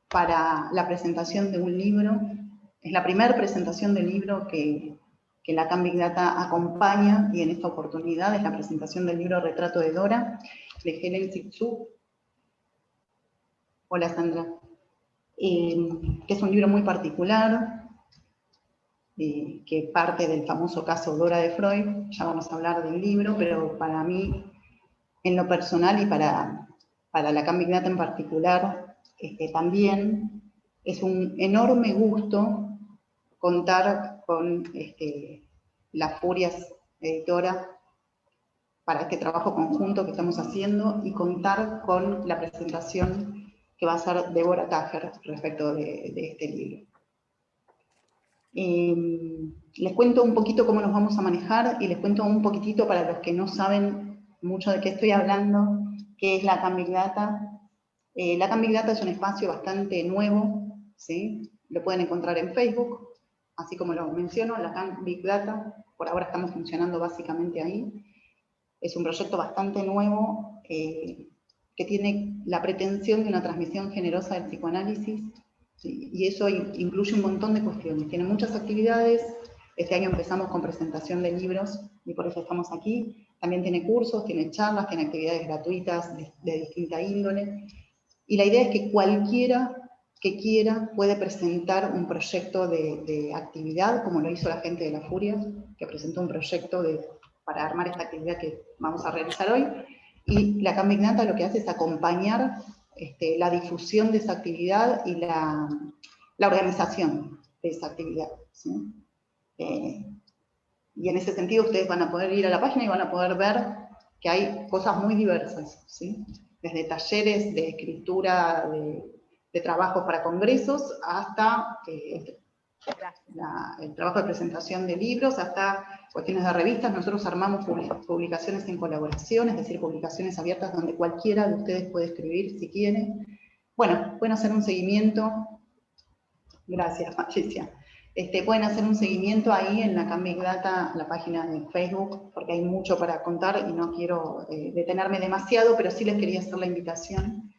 para la presentación de un libro. Es la primera presentación del libro que Lacan Big Data acompaña, y en esta oportunidad es la presentación del libro Retrato de Dora, de Helen Sixu. Hola, Sandra. Que es un libro muy particular, que parte del famoso caso Dora de Freud. Ya vamos a hablar del libro, pero para mí, en lo personal y para Lacan Big Data en particular, también es un enorme gusto contar con Las Furias Editora para este trabajo conjunto que estamos haciendo y contar con la presentación que va a hacer Débora Tajer respecto de este libro. Les cuento un poquito cómo nos vamos a manejar y les cuento un poquitito para los que no saben mucho de qué estoy hablando, qué es Lacan Big Data. Lacan Big Data es un espacio bastante nuevo, ¿sí? Lo pueden encontrar en Facebook, así como lo menciono, Lacan Big Data. Por ahora estamos funcionando básicamente ahí. Es un proyecto bastante nuevo que tiene la pretensión de una transmisión generosa del psicoanálisis, ¿sí? Y eso incluye un montón de cuestiones. Tiene muchas actividades. Este año empezamos con presentación de libros y por eso estamos aquí. También tiene cursos, tiene charlas, tiene actividades gratuitas de distinta índole. Y la idea es que cualquiera que quiera puede presentar un proyecto de actividad, como lo hizo la gente de La Furia, que presentó un proyecto para armar esta actividad que vamos a realizar hoy. Y Lacan Big Data lo que hace es acompañar la difusión de esa actividad y la organización de esa actividad, ¿sí? Y en ese sentido ustedes van a poder ir a la página y van a poder ver que hay cosas muy diversas, ¿sí? Desde talleres de escritura, de trabajos para congresos, hasta el trabajo de presentación de libros, hasta cuestiones de revistas. Nosotros armamos publicaciones en colaboración, es decir, publicaciones abiertas donde cualquiera de ustedes puede escribir si quiere. Bueno, pueden hacer un seguimiento. Gracias, Patricia. Pueden hacer un seguimiento ahí en Lacan Big Data, la página de Facebook, porque hay mucho para contar y no quiero detenerme demasiado, pero sí les quería hacer la invitación.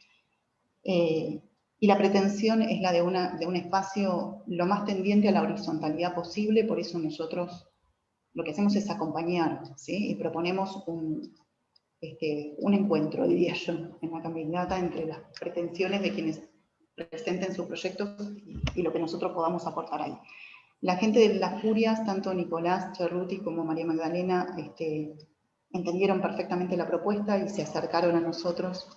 Y la pretensión es la de un espacio lo más tendiente a la horizontalidad posible. Por eso nosotros lo que hacemos es acompañar, ¿sí? Y proponemos un encuentro, diría yo, en Lacan Big Data entre las pretensiones de quienes presenten sus proyectos y lo que nosotros podamos aportar ahí. La gente de Las Furias, tanto Nicolás Cerruti como María Magdalena, entendieron perfectamente la propuesta y se acercaron a nosotros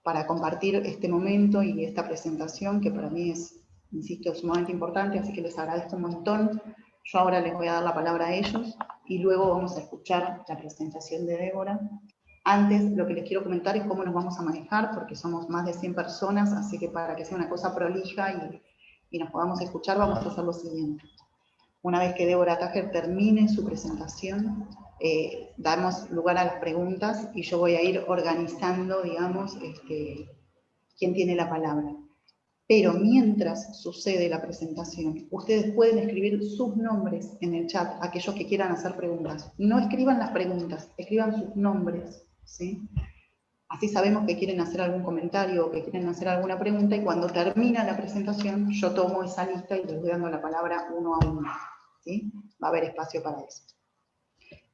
para compartir este momento y esta presentación, que para mí es, insisto, sumamente importante, así que les agradezco un montón. Yo ahora les voy a dar la palabra a ellos y luego vamos a escuchar la presentación de Débora. Antes, lo que les quiero comentar es cómo nos vamos a manejar, porque somos más de 100 personas, así que para que sea una cosa prolija y nos podamos escuchar, vamos a hacer lo siguiente. Una vez que Débora Tajer termine su presentación, damos lugar a las preguntas y yo voy a ir organizando, digamos, quién tiene la palabra. Pero mientras sucede la presentación, ustedes pueden escribir sus nombres en el chat, aquellos que quieran hacer preguntas. No escriban las preguntas, escriban sus nombres, ¿sí? Así sabemos que quieren hacer algún comentario o que quieren hacer alguna pregunta, y cuando termina la presentación, yo tomo esa lista y les voy dando la palabra uno a uno, ¿sí? Va a haber espacio para eso.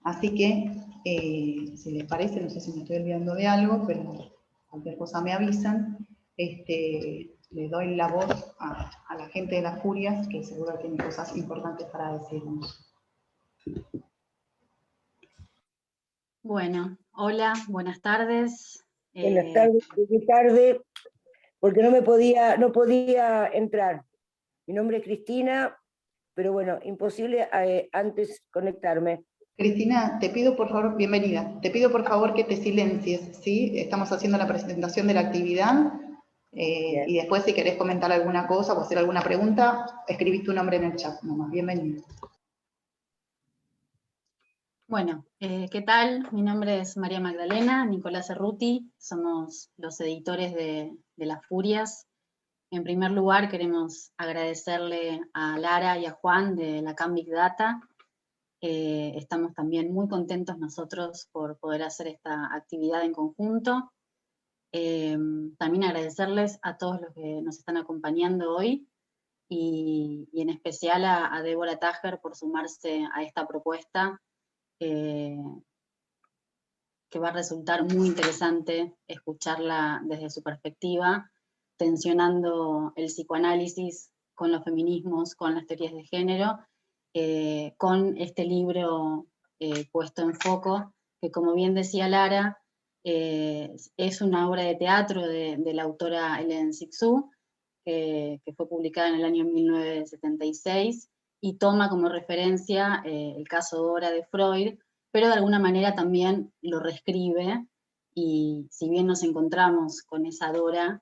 Así que, si les parece, no sé si me estoy olvidando de algo, pero cualquier cosa me avisan. Le doy la voz a la gente de Las Furias, que seguro tiene cosas importantes para decirnos. Bueno, hola, buenas tardes. Buenas tardes, llegué tarde porque no podía entrar. Mi nombre es Cristina, pero bueno, imposible antes conectarme. Cristina, te pido por favor, bienvenida, te pido por favor que te silencies, ¿sí? Estamos haciendo la presentación de la actividad, y después si querés comentar alguna cosa o hacer alguna pregunta, escribís tu nombre en el chat nomás. Bienvenida. Bueno, ¿qué tal? Mi nombre es María Magdalena, Nicolás Cerruti, somos los editores de Las Furias. En primer lugar, queremos agradecerle a Lara y a Juan de Lacan Big Data. Estamos también muy contentos nosotros por poder hacer esta actividad en conjunto. También agradecerles a todos los que nos están acompañando hoy, y en especial a Débora Tájer por sumarse a esta propuesta, que va a resultar muy interesante escucharla desde su perspectiva, tensionando el psicoanálisis con los feminismos, con las teorías de género, con este libro puesto en foco, que como bien decía Lara, es una obra de teatro de la autora Hélène Cixous, que fue publicada en el año 1976, y toma como referencia el caso Dora de Freud, pero de alguna manera también lo reescribe, y si bien nos encontramos con esa Dora,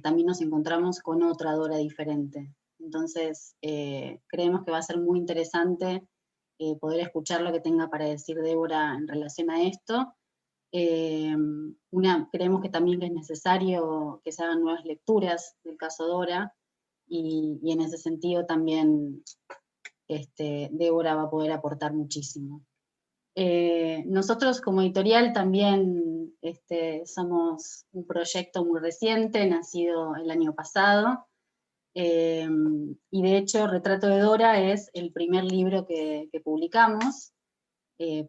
también nos encontramos con otra Dora diferente. Entonces, creemos que va a ser muy interesante poder escuchar lo que tenga para decir Débora en relación a esto. Creemos que también es necesario que se hagan nuevas lecturas del caso Dora, y en ese sentido también Débora va a poder aportar muchísimo. Nosotros como editorial también somos un proyecto muy reciente, nacido el año pasado, y de hecho Retrato de Dora es el primer libro que publicamos.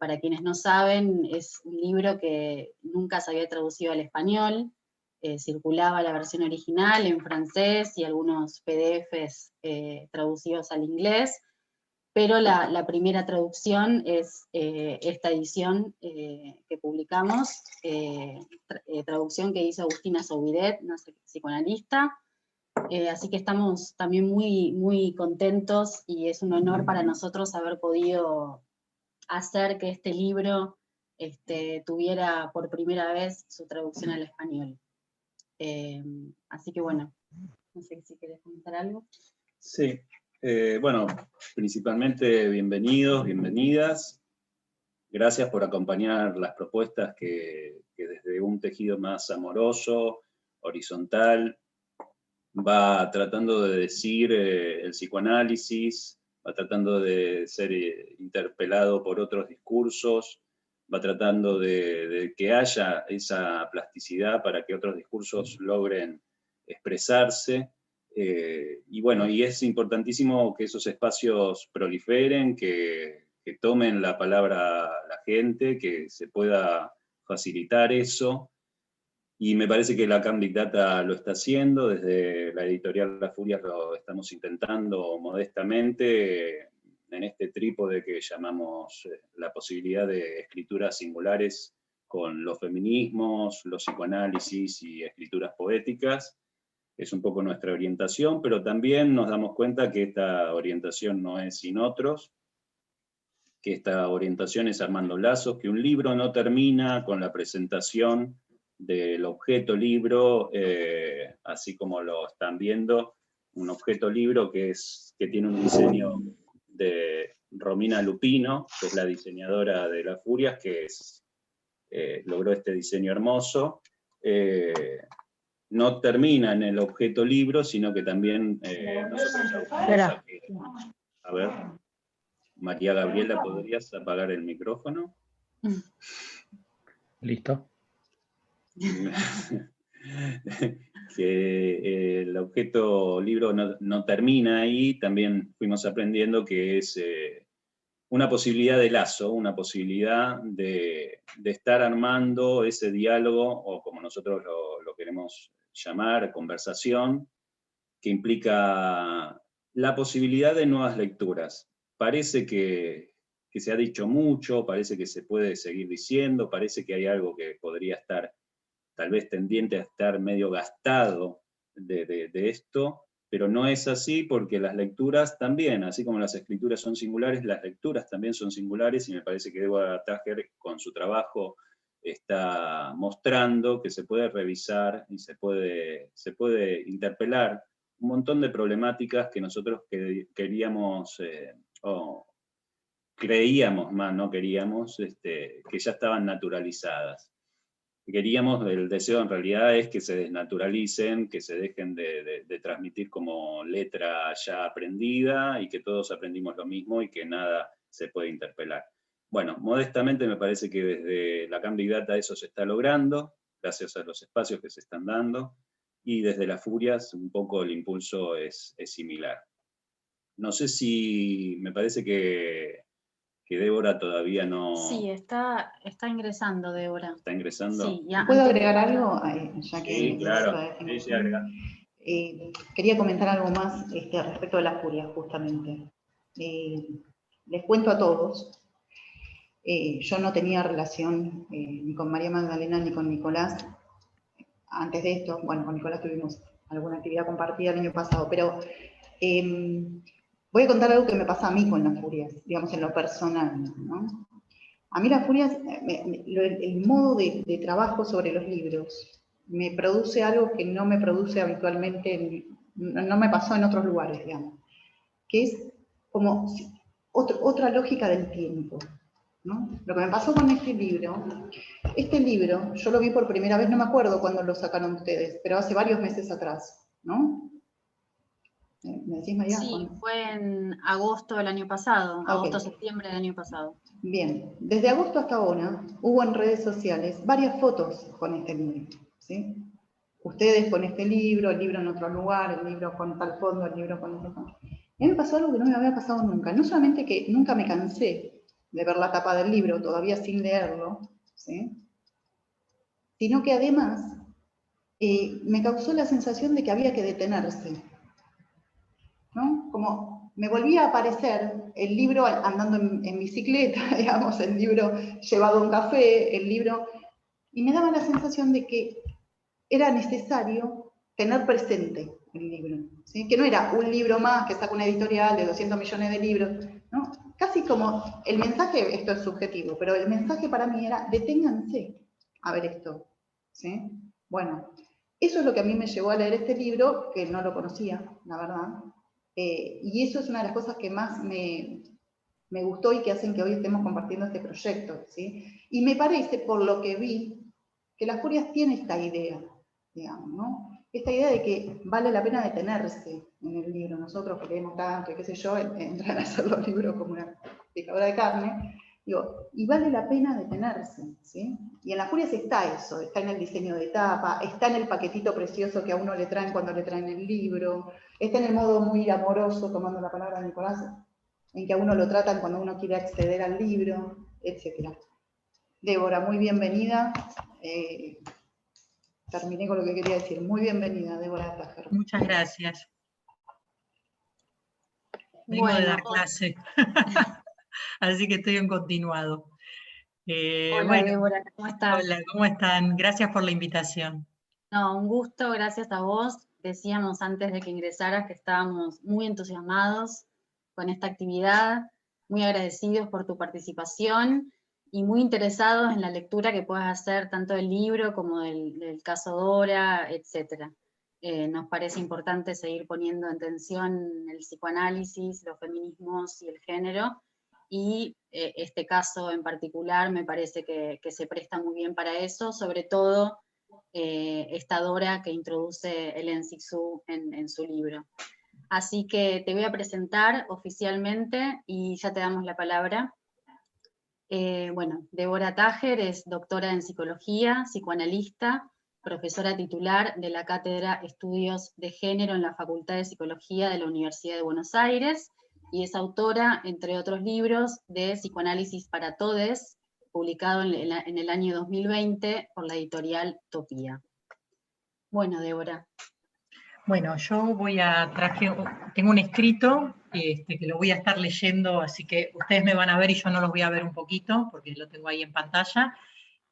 Para quienes no saben, es un libro que nunca se había traducido al español, circulaba la versión original en francés y algunos PDFs traducidos al inglés, pero la primera traducción es esta edición que publicamos, traducción que hizo Agustina Soubidet, una psicoanalista. Así que estamos también muy, muy contentos, y es un honor para nosotros haber podido hacer que este libro tuviera por primera vez su traducción al español. Así que bueno, no sé si querés comentar algo. Sí, bueno, principalmente bienvenidos, bienvenidas. Gracias por acompañar las propuestas que desde un tejido más amoroso, horizontal, va tratando de decir el psicoanálisis, va tratando de ser interpelado por otros discursos, va tratando de que haya esa plasticidad para que otros discursos logren expresarse. Y bueno, y es importantísimo que esos espacios proliferen, que tomen la palabra la gente, que se pueda facilitar eso. Y me parece que la Big Data lo está haciendo, desde la editorial Las Furias lo estamos intentando modestamente en este trípode que llamamos la posibilidad de escrituras singulares con los feminismos, los psicoanálisis y escrituras poéticas. Es un poco nuestra orientación, pero también nos damos cuenta que esta orientación no es sin otros, que esta orientación es armando lazos, que un libro no termina con la presentación del objeto libro, así como lo están viendo, un objeto libro que tiene un diseño de Romina Lupino, que es la diseñadora de Las Furias, que logró este diseño hermoso. No termina en el objeto libro, sino que también nosotros a ver, María Gabriela, ¿podrías apagar el micrófono? Listo. Que el objeto libro no termina ahí, también fuimos aprendiendo que es una posibilidad de lazo, una posibilidad de estar armando ese diálogo, o como nosotros lo queremos llamar, conversación, que implica la posibilidad de nuevas lecturas. Parece que se ha dicho mucho, parece que se puede seguir diciendo, parece que hay algo que podría estar tal vez tendiente a estar medio gastado de esto, pero no es así, porque las lecturas también, así como las escrituras son singulares, las lecturas también son singulares, y me parece que Débora Tájer con su trabajo está mostrando que se puede revisar y se puede interpelar un montón de problemáticas que nosotros queríamos, o creíamos más, no queríamos, que ya estaban naturalizadas. Queríamos, el deseo en realidad es que se desnaturalicen, que se dejen de transmitir como letra ya aprendida, y que todos aprendimos lo mismo y que nada se puede interpelar. Bueno, modestamente me parece que desde la Big Data eso se está logrando. gracias a los espacios que se están dando, y desde las Furias un poco el impulso es similar. No sé si, me parece que Débora todavía no... Sí, está ingresando, Débora. ¿Está ingresando? Sí, ya ¿Puedo antes- agregar algo? Ya que Sí, claro. Sí, agrega. Quería comentar algo más respecto de las Furias, justamente. Les cuento a todos, yo no tenía relación ni con María Magdalena ni con Nicolás. Antes de esto, bueno, con Nicolás tuvimos alguna actividad compartida el año pasado, pero voy a contar algo que me pasa a mí con las Furias, digamos en lo personal, ¿no? A mí las Furias, el modo de trabajo sobre los libros, me produce algo que no me produce habitualmente, no me pasó en otros lugares, digamos, que es como otra lógica del tiempo, ¿no? Lo que me pasó con este libro yo lo vi por primera vez, no me acuerdo cuándo lo sacaron ustedes, pero hace varios meses atrás, ¿no? ¿Me decís, María? Sí, fue en agosto del año pasado, Ah, ok. agosto-septiembre del año pasado. Bien, desde agosto hasta ahora hubo en redes sociales varias fotos con este libro, ¿sí? Ustedes con este libro, el libro en otro lugar, el libro con tal fondo, el libro con otro fondo. A mí me pasó algo que no me había pasado nunca. No solamente que nunca me cansé de ver la tapa del libro, todavía sin leerlo, ¿sí? Sino que además me causó la sensación de que había que detenerse, ¿no? Como me volvía a aparecer el libro andando en bicicleta, digamos, el libro llevado a un café, el libro, y me daba la sensación de que era necesario tener presente el libro, ¿sí? Que no era un libro más que saca una editorial de 200 millones de libros, ¿no? Casi como el mensaje, esto es subjetivo, pero el mensaje para mí era deténganse a ver esto, ¿sí? Bueno, eso es lo que a mí me llevó a leer este libro, que no lo conocía, la verdad, y eso es una de las cosas que más me gustó y que hacen que hoy estemos compartiendo este proyecto, ¿sí? Y me parece, por lo que vi, que las Furias tiene esta idea, digamos, ¿no? Esta idea de que vale la pena detenerse en el libro. Nosotros que leemos tanto y qué sé yo, entran a hacer los libros como una picadora de carne, digo, y vale la pena detenerse, ¿sí? Y en las Furias está eso, está en el diseño de tapa, está en el paquetito precioso que a uno le traen cuando le traen el libro, está en el modo muy amoroso, tomando la palabra de Nicolás, en que a uno lo tratan cuando uno quiere acceder al libro, etc. Débora, muy bienvenida. Terminé con lo que quería decir. Muy bienvenida, Débora Tajer. Muchas gracias. Vengo de dar clase, así que estoy en continuado. Hola, bueno, Débora, ¿cómo estás? Hola, ¿cómo están? Gracias por la invitación. No, un gusto, gracias a vos. Decíamos antes de que ingresaras que estábamos muy entusiasmados con esta actividad, muy agradecidos por tu participación y muy interesados en la lectura que puedas hacer tanto del libro como del caso Dora, etc. Nos parece importante seguir poniendo en tensión el psicoanálisis, los feminismos y el género, y este caso en particular me parece que se presta muy bien para eso, sobre todo esta Dora que introduce Hélène Cixous en su libro. Así que te voy a presentar oficialmente y ya te damos la palabra. Bueno, Débora Tajer es doctora en psicología, psicoanalista, profesora titular de la Cátedra Estudios de Género en la Facultad de Psicología de la Universidad de Buenos Aires y es autora, entre otros libros, de Psicoanálisis para Todes, publicado en el año 2020 por la editorial Topía. Bueno, Débora. Bueno, yo tengo un escrito que lo voy a estar leyendo, así que ustedes me van a ver y yo no los voy a ver un poquito, porque lo tengo ahí en pantalla,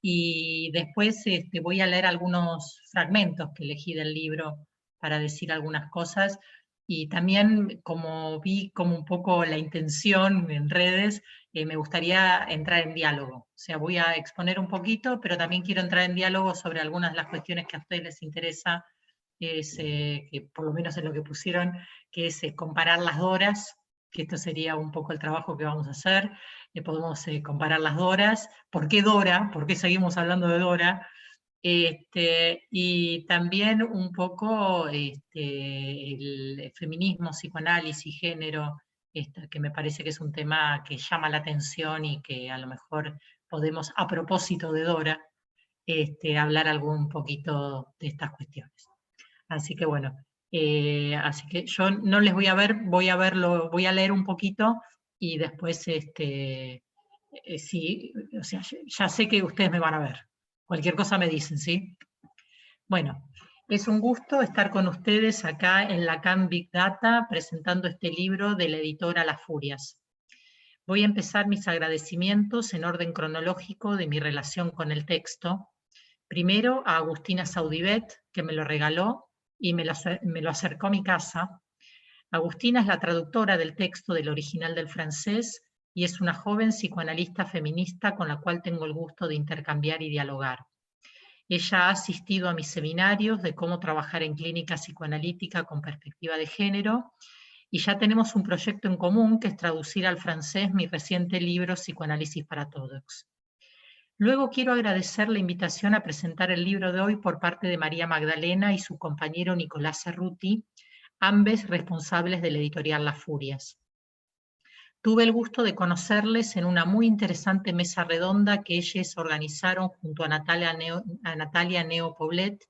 y después voy a leer algunos fragmentos que elegí del libro para decir algunas cosas, y también como vi como un poco la intención en redes, me gustaría entrar en diálogo. O sea, voy a exponer un poquito, pero también quiero entrar en diálogo sobre algunas de las cuestiones que a ustedes les interesa, que por lo menos es lo que pusieron, que es comparar las Doras, que esto sería un poco el trabajo que vamos a hacer. Podemos comparar las Doras. ¿Por qué Dora? ¿Por qué seguimos hablando de Dora? Y también un poco el feminismo, psicoanálisis, género, que me parece que es un tema que llama la atención y que a lo mejor podemos, a propósito de Dora, hablar un poquito de estas cuestiones. Así que bueno, así que yo no les voy a ver, voy a leer un poquito y después, sí, o sea, ya sé que ustedes me van a ver. Cualquier cosa me dicen, ¿sí? Bueno, es un gusto estar con ustedes acá en Lacan Big Data presentando este libro de la editora Las Furias. Voy a empezar mis agradecimientos en orden cronológico de mi relación con el texto. Primero a Agustina Saudibet, que me lo regaló y me lo acercó a mi casa. Agustina es la traductora del texto del original del francés y es una joven psicoanalista feminista con la cual tengo el gusto de intercambiar y dialogar. Ella ha asistido a mis seminarios de cómo trabajar en clínica psicoanalítica con perspectiva de género y ya tenemos un proyecto en común que es traducir al francés mi reciente libro Psicoanálisis para Todos. Luego quiero agradecer la invitación a presentar el libro de hoy por parte de María Magdalena y su compañero Nicolás Cerruti, ambos responsables de la editorial Las Furias. Tuve el gusto de conocerles en una muy interesante mesa redonda que ellos organizaron junto a Natalia Neo Poblet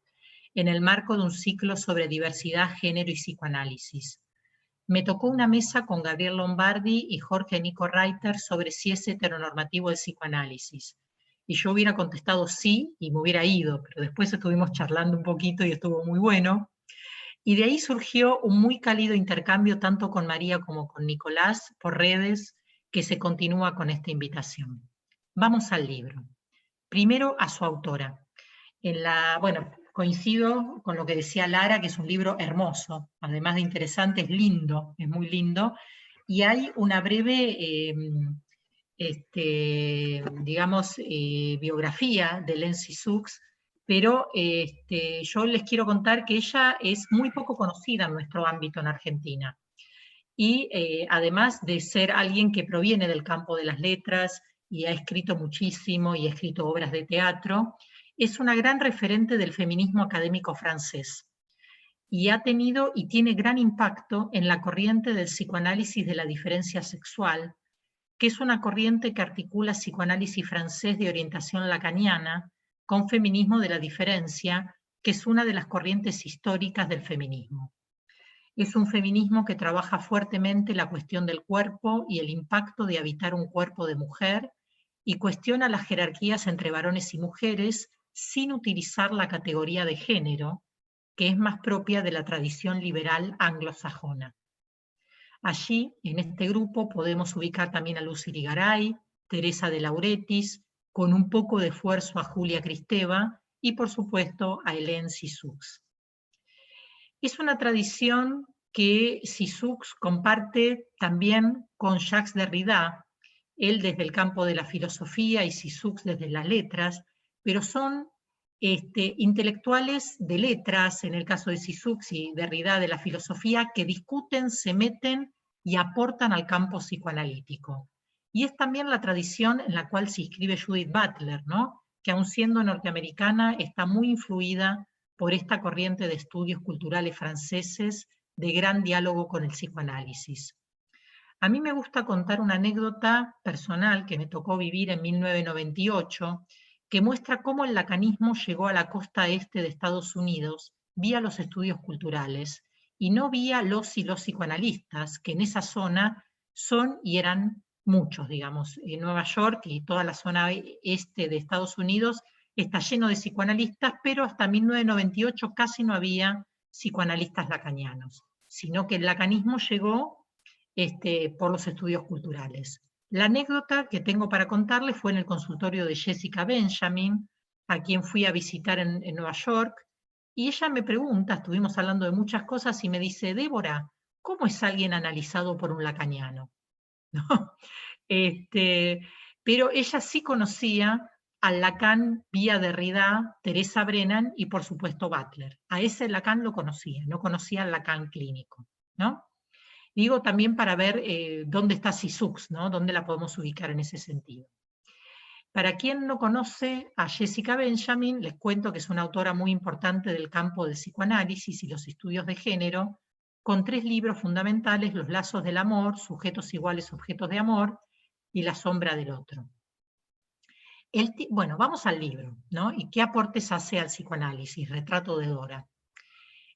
en el marco de un ciclo sobre diversidad, género y psicoanálisis. Me tocó una mesa con Gabriel Lombardi y Jorge Nico Reiter sobre si es heteronormativo el psicoanálisis. Y yo hubiera contestado sí y me hubiera ido, pero después estuvimos charlando un poquito y estuvo muy bueno. Y de ahí surgió un muy cálido intercambio tanto con María como con Nicolás por redes que se continúa con esta invitación. Vamos al libro. Primero a su autora. Bueno, coincido con lo que decía Lara, que es un libro hermoso, además de interesante, es lindo, es muy lindo, y hay una breve, digamos, biografía de Hélène Cixous, pero yo les quiero contar que ella es muy poco conocida en nuestro ámbito en Argentina. Y además de ser alguien que proviene del campo de las letras y ha escrito muchísimo y ha escrito obras de teatro, es una gran referente del feminismo académico francés. Y ha tenido y tiene gran impacto en la corriente del psicoanálisis de la diferencia sexual, que es una corriente que articula psicoanálisis francés de orientación lacaniana con feminismo de la diferencia, que es una de las corrientes históricas del feminismo. Es un feminismo que trabaja fuertemente la cuestión del cuerpo y el impacto de habitar un cuerpo de mujer y cuestiona las jerarquías entre varones y mujeres sin utilizar la categoría de género, que es más propia de la tradición liberal anglosajona. Allí, en este grupo, podemos ubicar también a Lucy Irigaray, Teresa de Lauretis, con un poco de esfuerzo a Julia Kristeva y, por supuesto, a Hélène Cixous. Es una tradición que Cixous comparte también con Jacques Derrida, él desde el campo de la filosofía y Cixous desde las letras, pero son intelectuales de letras, en el caso de Cixous y Derrida de la filosofía, que discuten, se meten y aportan al campo psicoanalítico. Y es también la tradición en la cual se inscribe Judith Butler, ¿no? Que aun siendo norteamericana está muy influida por esta corriente de estudios culturales franceses de gran diálogo con el psicoanálisis. A mí me gusta contar una anécdota personal que me tocó vivir en 1998, que muestra cómo el lacanismo llegó a la costa este de Estados Unidos vía los estudios culturales y no vía los y los psicoanalistas, que en esa zona son y eran muchos, digamos. En Nueva York y toda la zona este de Estados Unidos está lleno de psicoanalistas, pero hasta 1998 casi no había psicoanalistas lacanianos, sino que el lacanismo llegó por los estudios culturales. La anécdota que tengo para contarles fue en el consultorio de Jessica Benjamin, a quien fui a visitar en Nueva York, y ella me pregunta, estuvimos hablando de muchas cosas, y me dice, Débora, ¿cómo es alguien analizado por un lacaniano? ¿No? Pero ella sí conocía al Lacan vía Derrida, Teresa Brennan y por supuesto Butler. A ese Lacan lo conocía, no conocía al Lacan clínico, ¿no? Digo también para ver dónde está Cixous, ¿no? Dónde la podemos ubicar en ese sentido. Para quien no conoce a Jessica Benjamin, les cuento que es una autora muy importante del campo del psicoanálisis y los estudios de género, con 3 libros fundamentales: Los lazos del amor, Sujetos iguales, objetos de amor, y La sombra del otro. Bueno, vamos al libro, ¿no? ¿Y qué aportes hace al psicoanálisis? Retrato de Dora.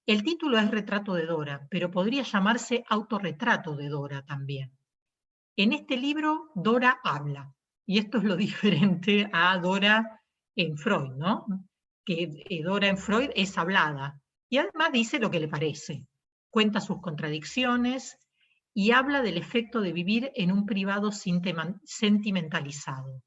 El título es Retrato de Dora, pero podría llamarse Autorretrato de Dora también. En este libro, Dora habla, y esto es lo diferente a Dora en Freud, ¿no? Que Dora en Freud es hablada, y además dice lo que le parece, cuenta sus contradicciones y habla del efecto de vivir en un privado sentimentalizado.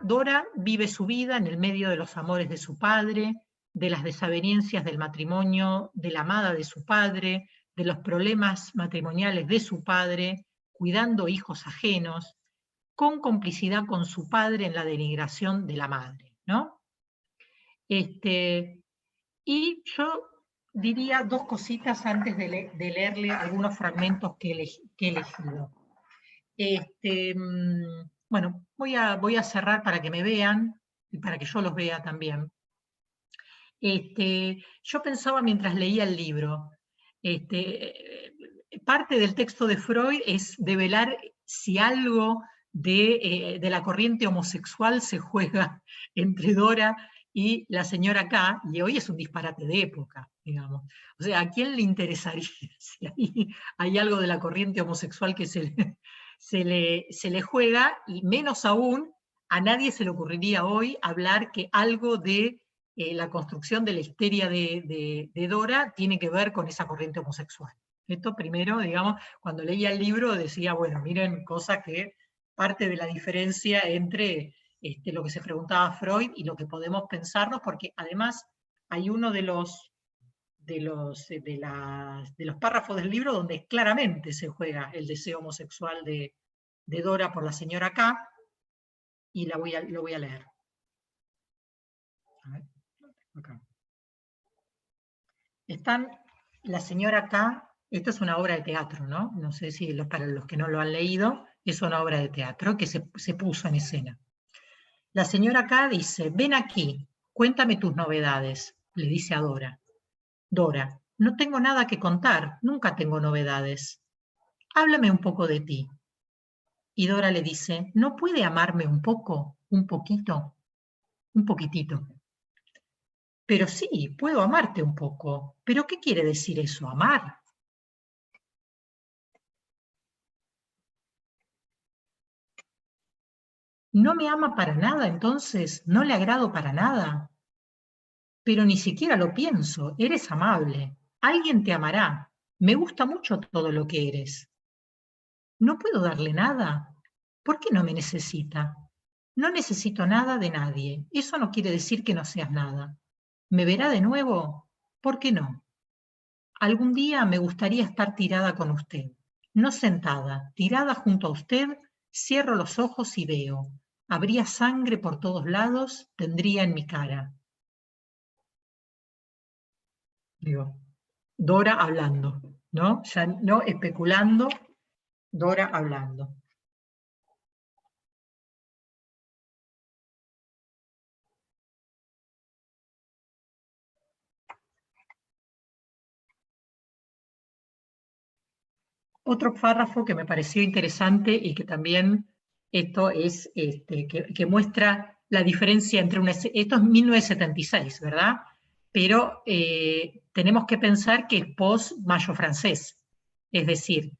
Dora, vive su vida en el medio de los amores de su padre, de las desavenencias del matrimonio, de la amada de su padre, de los problemas matrimoniales de su padre, cuidando hijos ajenos, con complicidad con su padre en la denigración de la madre, ¿no? Y yo diría dos cositas antes de leerle algunos fragmentos que he elegido. Bueno, voy a cerrar para que me vean y para que yo los vea también. Yo pensaba mientras leía el libro, parte del texto de Freud es develar si algo de la corriente homosexual se juega entre Dora y la señora K, y hoy es un disparate de época, digamos. O sea, ¿a quién le interesaría si hay algo de la corriente homosexual que se le juega? Y menos aún, a nadie se le ocurriría hoy hablar que algo de la construcción de la histeria de Dora tiene que ver con esa corriente homosexual. Esto primero, digamos, cuando leía el libro decía, bueno, miren, cosa que parte de la diferencia entre lo que se preguntaba Freud y lo que podemos pensarnos, porque además hay uno de los párrafos del libro donde claramente se juega el deseo homosexual de Dora por la señora K, y lo voy a leer. A ver, acá. Están la señora K, esto es una obra de teatro, ¿no? No sé si para los que no lo han leído, es una obra de teatro que se puso en escena. La señora K dice, ven aquí, cuéntame tus novedades, le dice a Dora. Dora, no tengo nada que contar, nunca tengo novedades. Háblame un poco de ti. Y Dora le dice, ¿no puede amarme un poco, un poquito, un poquitito? Pero sí, puedo amarte un poco. ¿Pero qué quiere decir eso, amar? ¿No me ama para nada, entonces? ¿No le agrado para nada? Pero ni siquiera lo pienso, eres amable. Alguien te amará. Me gusta mucho todo lo que eres. ¿No puedo darle nada? ¿Por qué no me necesita? No necesito nada de nadie. Eso no quiere decir que no seas nada. ¿Me verá de nuevo? ¿Por qué no? Algún día me gustaría estar tirada con usted. No sentada, tirada junto a usted, cierro los ojos y veo. Habría sangre por todos lados, tendría en mi cara. Digo, Dora hablando, ¿no? Ya no especulando, Dora hablando. Otro párrafo que me pareció interesante y que también esto es, que muestra la diferencia entre esto es 1976, ¿verdad? Pero tenemos que pensar que es post-Mayo francés, es decir,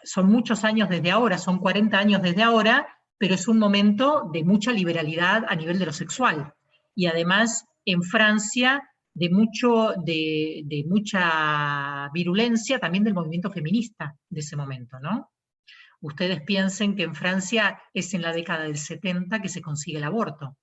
son muchos años desde ahora, son 40 años desde ahora, pero es un momento de mucha liberalidad a nivel de lo sexual. Y además, en Francia, de mucha virulencia también del movimiento feminista de ese momento, ¿no? Ustedes piensen que en Francia es en la década del 70 que se consigue el aborto.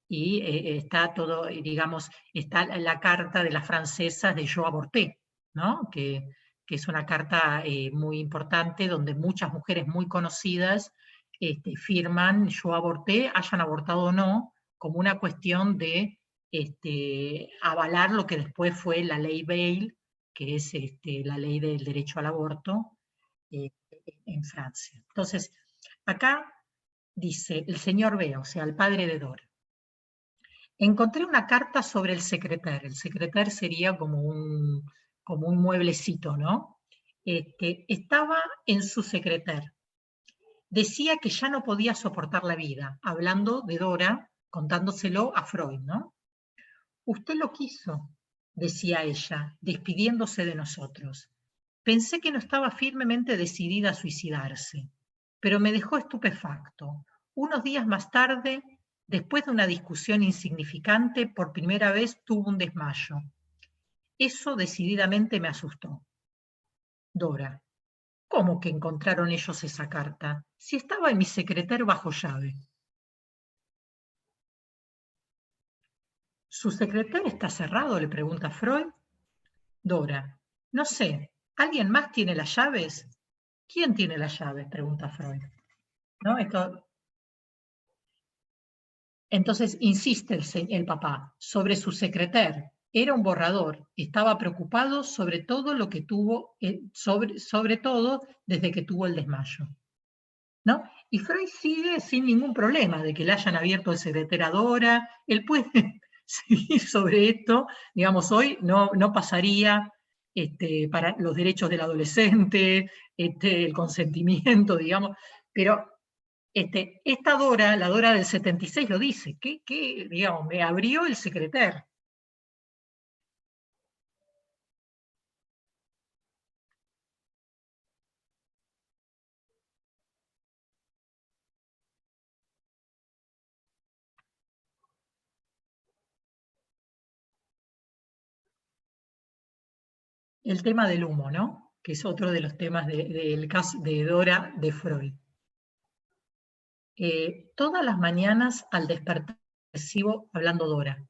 Y está todo, digamos, está la carta de las francesas de Yo aborté, ¿no? Que es una carta muy importante donde muchas mujeres muy conocidas firman Yo aborté, hayan abortado o no, como una cuestión de avalar lo que después fue la ley Veil, que es la ley del derecho al aborto en Francia. Entonces, acá dice el señor B, o sea, el padre de Dora. Encontré una carta sobre el secretaire. El secretaire sería como un mueblecito, ¿no? Estaba en su secretaire. decía que ya no podía soportar la vida, hablando de Dora, contándoselo a Freud, ¿no? Usted lo quiso, decía ella, despidiéndose de nosotros. Pensé que no estaba firmemente decidida a suicidarse, pero me dejó estupefacto. Unos días más tarde, después de una discusión insignificante, por primera vez tuvo un desmayo. Eso decididamente me asustó. Dora, ¿cómo que encontraron ellos esa carta? Si estaba en mi secretario bajo llave. ¿Su secretario está cerrado?, le pregunta Freud. Dora, no sé, ¿alguien más tiene las llaves? ¿Quién tiene las llaves?, pregunta Freud. ¿No? Entonces insiste el papá sobre su secretario. Era un borrador, estaba preocupado sobre todo lo que tuvo, sobre todo desde que tuvo el desmayo, ¿no? Y Freud sigue sin ningún problema de que le hayan abierto el secretario a Dora. Él puede seguir sobre esto, digamos, hoy no pasaría para los derechos del adolescente, el consentimiento, digamos, pero esta Dora, la Dora del 76, lo dice, que digamos, me abrió el secretario. El tema del humo, ¿no? Que es otro de los temas del caso de Dora de Freud. Todas las mañanas al despertar percibo, hablando Dora,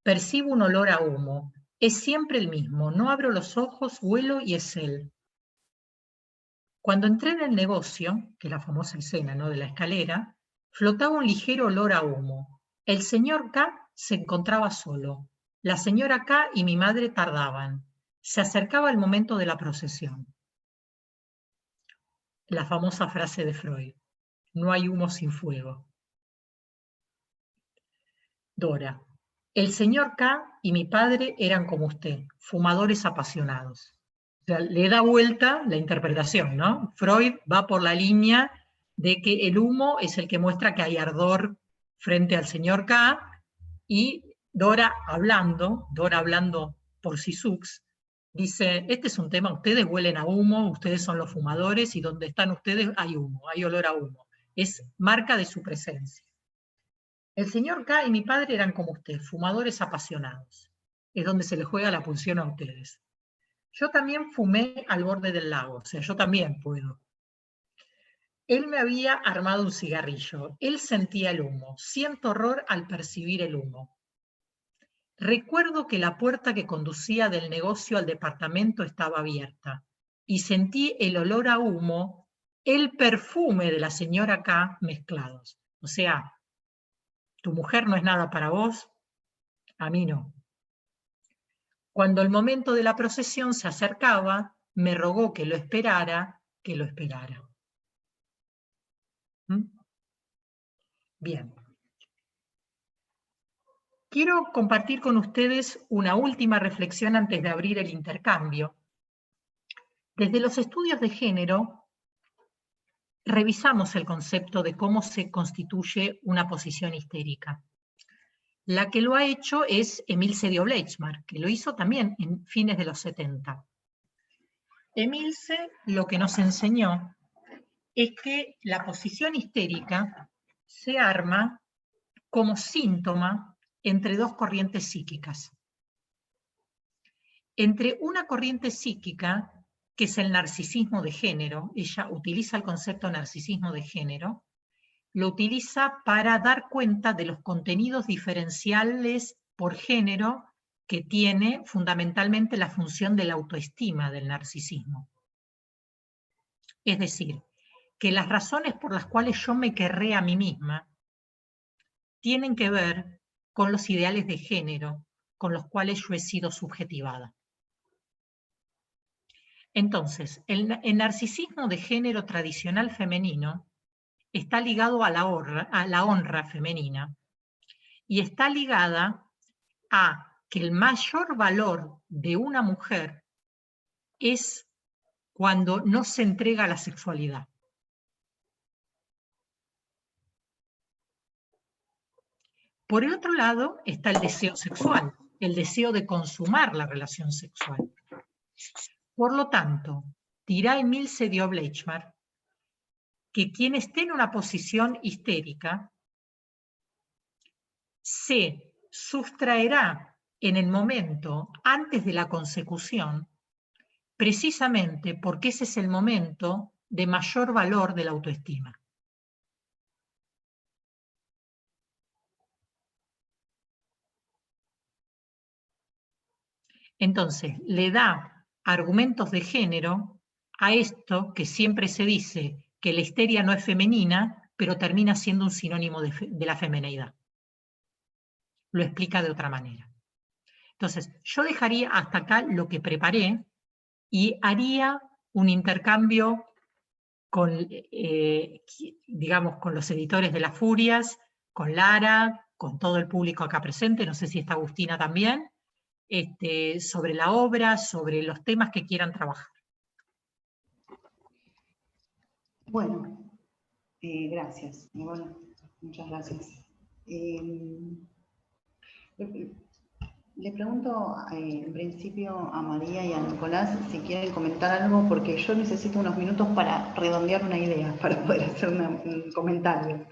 percibo un olor a humo. Es siempre el mismo. No abro los ojos, huelo y es él. Cuando entré en el negocio, que es la famosa escena, ¿no?, de la escalera, flotaba un ligero olor a humo. El señor K se encontraba solo. La señora K y mi madre tardaban. Se acercaba el momento de la procesión. La famosa frase de Freud. No hay humo sin fuego. Dora. El señor K y mi padre eran como usted, fumadores apasionados. O sea, le da vuelta la interpretación, ¿no? Freud va por la línea de que el humo es el que muestra que hay ardor frente al señor K, y Dora hablando por Sisux, dice, este es un tema, ustedes huelen a humo, ustedes son los fumadores, y donde están ustedes hay humo, hay olor a humo. Es marca de su presencia. El señor K y mi padre eran como usted, fumadores apasionados. Es donde se les juega la pulsión a ustedes. Yo también fumé al borde del lago, o sea, yo también puedo. Él me había armado un cigarrillo, él sentía el humo, siento horror al percibir el humo. Recuerdo que la puerta que conducía del negocio al departamento estaba abierta y sentí el olor a humo, el perfume de la señora K mezclados. O sea, tu mujer no es nada para vos, a mí no. Cuando el momento de la procesión se acercaba, me rogó que lo esperara, ¿Mm? Bien. Quiero compartir con ustedes una última reflexión antes de abrir el intercambio. Desde los estudios de género, revisamos el concepto de cómo se constituye una posición histérica. La que lo ha hecho es Emilce Diobleitschmark, que lo hizo también en fines de los 70. Emilce lo que nos enseñó es que la posición histérica se arma como síntoma entre dos corrientes psíquicas. Entre una corriente psíquica, que es el narcisismo de género, ella utiliza el concepto narcisismo de género, lo utiliza para dar cuenta de los contenidos diferenciales por género que tiene fundamentalmente la función de la autoestima del narcisismo. Es decir, que las razones por las cuales yo me querré a mí misma tienen que ver con los ideales de género con los cuales yo he sido subjetivada. Entonces, el narcisismo de género tradicional femenino está ligado a la honra femenina y está ligada a que el mayor valor de una mujer es cuando no se entrega a la sexualidad. Por el otro lado está el deseo sexual, el deseo de consumar la relación sexual. Por lo tanto, dirá Emil Sediou-Bleichmar que quien esté en una posición histérica se sustraerá en el momento antes de la consecución, precisamente porque ese es el momento de mayor valor de la autoestima. Entonces, le da argumentos de género a esto que siempre se dice que la histeria no es femenina, pero termina siendo un sinónimo de la femineidad. Lo explica de otra manera. Entonces, yo dejaría hasta acá lo que preparé y haría un intercambio con, digamos, con los editores de Las Furias, con Lara, con todo el público acá presente, no sé si está Agustina también, sobre la obra, sobre los temas que quieran trabajar. Bueno, gracias. Bueno, muchas gracias. Le pregunto en principio a María y a Nicolás si quieren comentar algo, porque yo necesito unos minutos para redondear una idea, para poder hacer un comentario.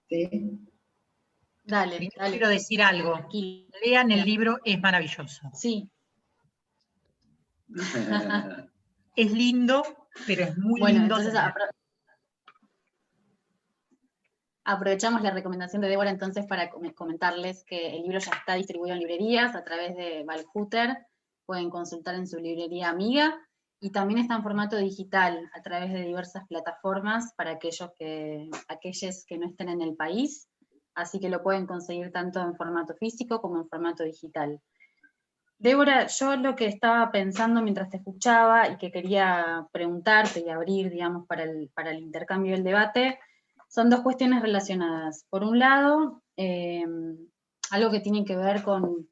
¿Sí? Dale, dale. Quiero decir algo. Lean el libro, es maravilloso. Sí. Es lindo, pero es muy bueno, lindo. Entonces aprovechamos la recomendación de Débora entonces para comentarles que el libro ya está distribuido en librerías a través de Valhuter, pueden consultar en su librería amiga, y también está en formato digital a través de diversas plataformas para aquellos que no estén en el país, así que lo pueden conseguir tanto en formato físico como en formato digital. Débora, yo lo que estaba pensando mientras te escuchaba y que quería preguntarte y abrir, digamos, para el intercambio y el debate, son dos cuestiones relacionadas. Por un lado, algo que tiene que ver con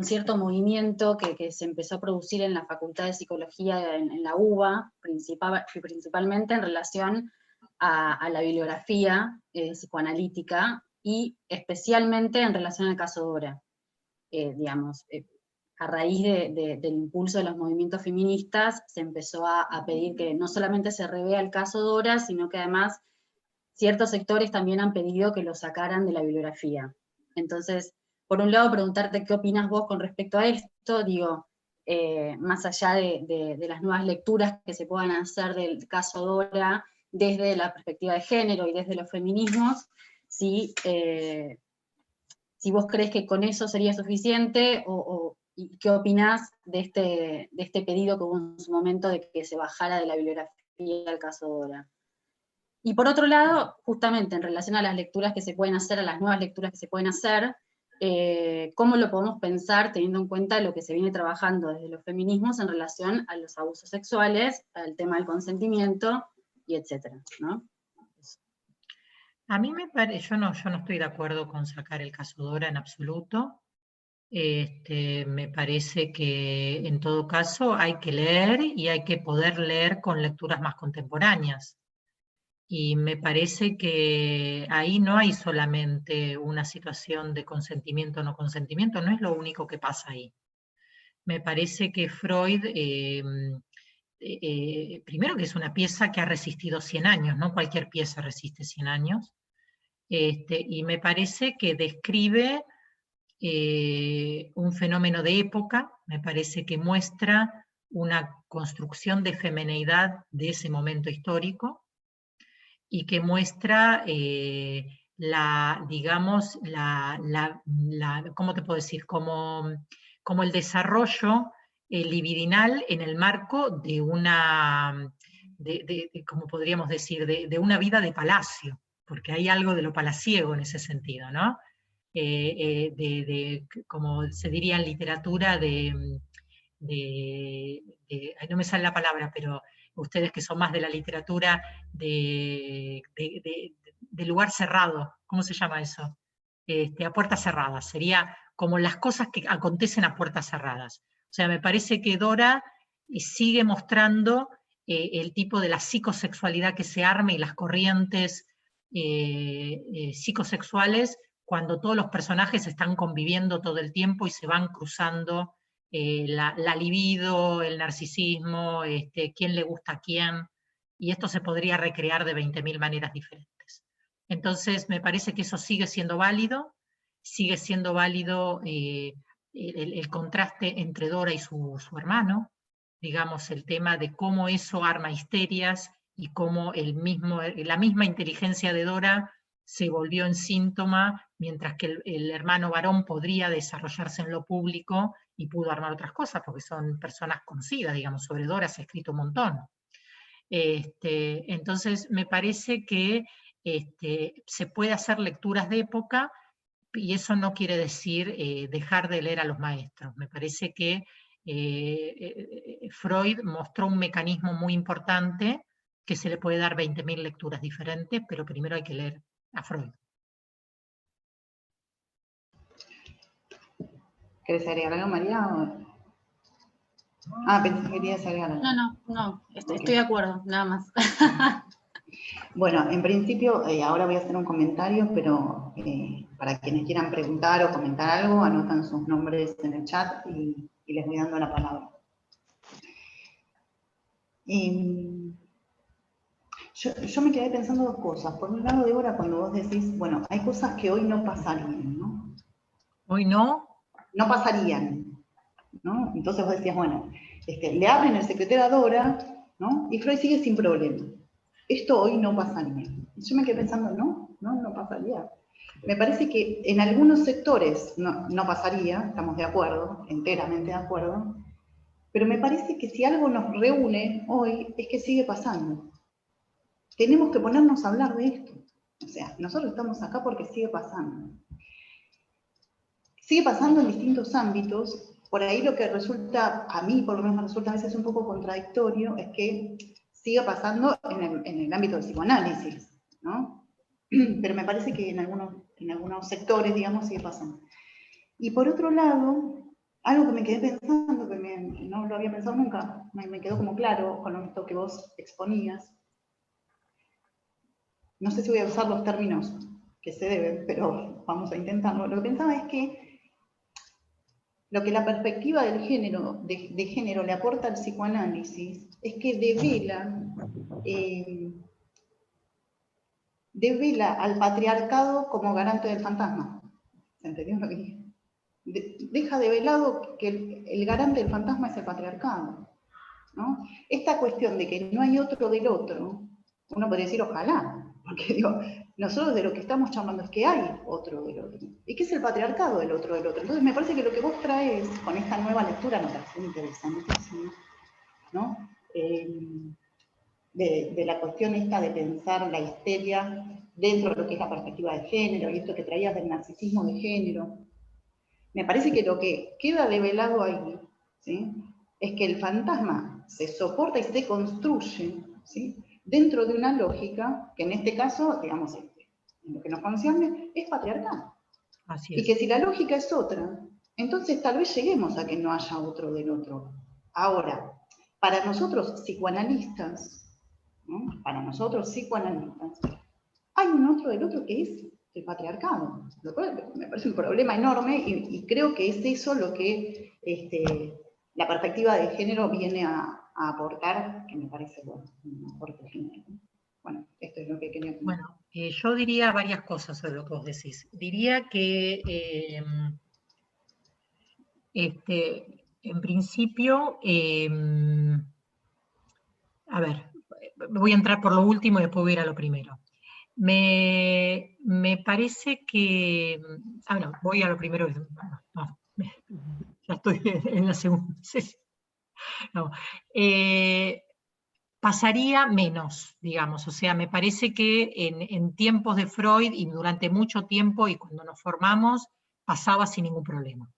cierto movimiento que se empezó a producir en la Facultad de Psicología en la UBA, principalmente en relación a la bibliografía psicoanalítica y especialmente en relación al caso Dora. Digamos, a raíz del impulso de los movimientos feministas se empezó a pedir que no solamente se revea el caso Dora, sino que además ciertos sectores también han pedido que lo sacaran de la bibliografía. Entonces, por un lado, preguntarte qué opinas vos con respecto a esto, digo, más allá de las nuevas lecturas que se puedan hacer del caso Dora desde la perspectiva de género y desde los feminismos, si vos crees que con eso sería suficiente, y qué opinás de este pedido que hubo en su momento de que se bajara de la bibliografía el caso Dora. Y por otro lado, justamente en relación a las lecturas que se pueden hacer, a las nuevas lecturas que se pueden hacer, ¿cómo lo podemos pensar teniendo en cuenta lo que se viene trabajando desde los feminismos en relación a los abusos sexuales, al tema del consentimiento, y etcétera, ¿no? A mí me parece, yo no estoy de acuerdo con sacar el caso Dora en absoluto. Me parece que en todo caso hay que leer y hay que poder leer con lecturas más contemporáneas. Y me parece que ahí no hay solamente una situación de consentimiento o no consentimiento, no es lo único que pasa ahí. Me parece que Freud, primero que es una pieza que ha resistido 100 años, no cualquier pieza resiste 100 años, y me parece que describe un fenómeno de época, me parece que muestra una construcción de femineidad de ese momento histórico, y que muestra digamos, ¿cómo te puedo decir? Como el desarrollo libidinal en el marco de una, como podríamos decir, de una vida de palacio, porque hay algo de lo palaciego en ese sentido, ¿no? Como se diría en literatura, no me sale la palabra, pero ustedes que son más de la literatura de lugar cerrado, ¿cómo se llama eso? A puertas cerradas, sería como las cosas que acontecen a puertas cerradas. O sea, me parece que Dora sigue mostrando el tipo de la psicosexualidad que se arma y las corrientes psicosexuales cuando todos los personajes están conviviendo todo el tiempo y se van cruzando la libido, el narcisismo, quién le gusta a quién, y esto se podría recrear de 20.000 maneras diferentes. Entonces, me parece que eso sigue siendo válido el contraste entre Dora y su hermano, digamos, el tema de cómo eso arma histerias y cómo la misma inteligencia de Dora se volvió en síntoma, mientras que el hermano varón podría desarrollarse en lo público y pudo armar otras cosas, porque son personas conocidas, digamos, sobre Dora se ha escrito un montón. Entonces, me parece que se puede hacer lecturas de época, y eso no quiere decir dejar de leer a los maestros. Me parece que Freud mostró un mecanismo muy importante que se le puede dar 20.000 lecturas diferentes, pero primero hay que leer a Freud. ¿Querés agregar algo, María? Pensé que querías agregar algo. No, estoy de acuerdo, nada más. Bueno, en principio, ahora voy a hacer un comentario, pero para quienes quieran preguntar o comentar algo, anotan sus nombres en el chat y les voy dando la palabra. Yo me quedé pensando dos cosas. Por un lado, Débora, cuando vos decís, bueno, hay cosas que hoy no pasarían, ¿no? ¿Hoy no? No pasarían, ¿no? Entonces vos decías, bueno, le abren el secretario a Dora, ¿no? Y Freud sigue sin problema. Esto hoy no pasaría. Yo me quedé pensando, no pasaría. Me parece que en algunos sectores no pasaría, estamos de acuerdo, enteramente de acuerdo, pero me parece que si algo nos reúne hoy es que sigue pasando. Tenemos que ponernos a hablar de esto. O sea, nosotros estamos acá porque sigue pasando. Sigue pasando en distintos ámbitos. Por ahí lo que resulta, a mí por lo menos me resulta a veces un poco contradictorio, es que sigue pasando en el ámbito del psicoanálisis, ¿no? Pero me parece que en algunos sectores, digamos, sigue pasando. Y por otro lado, algo que me quedé pensando, que no lo había pensado nunca, me quedó como claro con esto que vos exponías. No sé si voy a usar los términos que se deben, pero vamos a intentarlo. Lo que pensaba es que lo que la perspectiva del género, de género le aporta al psicoanálisis es que devela al patriarcado como garante del fantasma. ¿Se entendió lo que dije? Deja de velado que el garante del fantasma es el patriarcado, ¿no? Esta cuestión de que no hay otro del otro, uno podría decir ojalá, porque digo, nosotros de lo que estamos charlando es que hay otro del otro. ¿Y qué es el patriarcado del otro del otro? Entonces me parece que lo que vos traes con esta nueva lectura me parece interesantísimo, ¿no? De la cuestión esta de pensar la histeria dentro de lo que es la perspectiva de género, y esto que traías del narcisismo de género. Me parece que lo que queda develado ahí, ¿sí?, es que el fantasma se soporta y se construye, ¿sí?, dentro de una lógica que en este caso, digamos, en lo que nos concierne, es patriarcal. Así es. Y que si la lógica es otra, entonces tal vez lleguemos a que no haya otro del otro. Ahora, para nosotros psicoanalistas, ¿no?, para nosotros psicoanalistas, hay un otro del otro que es el patriarcado, lo cual me parece un problema enorme y creo que es eso lo que la perspectiva de género viene a aportar, que me parece bueno, un aporte género. Bueno, esto es lo que quería comentar. Bueno, yo diría varias cosas sobre lo que vos decís. Diría que, en principio, a ver, voy a entrar por lo último y después voy a ir a lo primero. Me parece que, no, voy a lo primero, no, ya estoy en la segunda. No, pasaría menos, digamos, o sea, me parece que en tiempos de Freud y durante mucho tiempo y cuando nos formamos, pasaba sin ningún problema.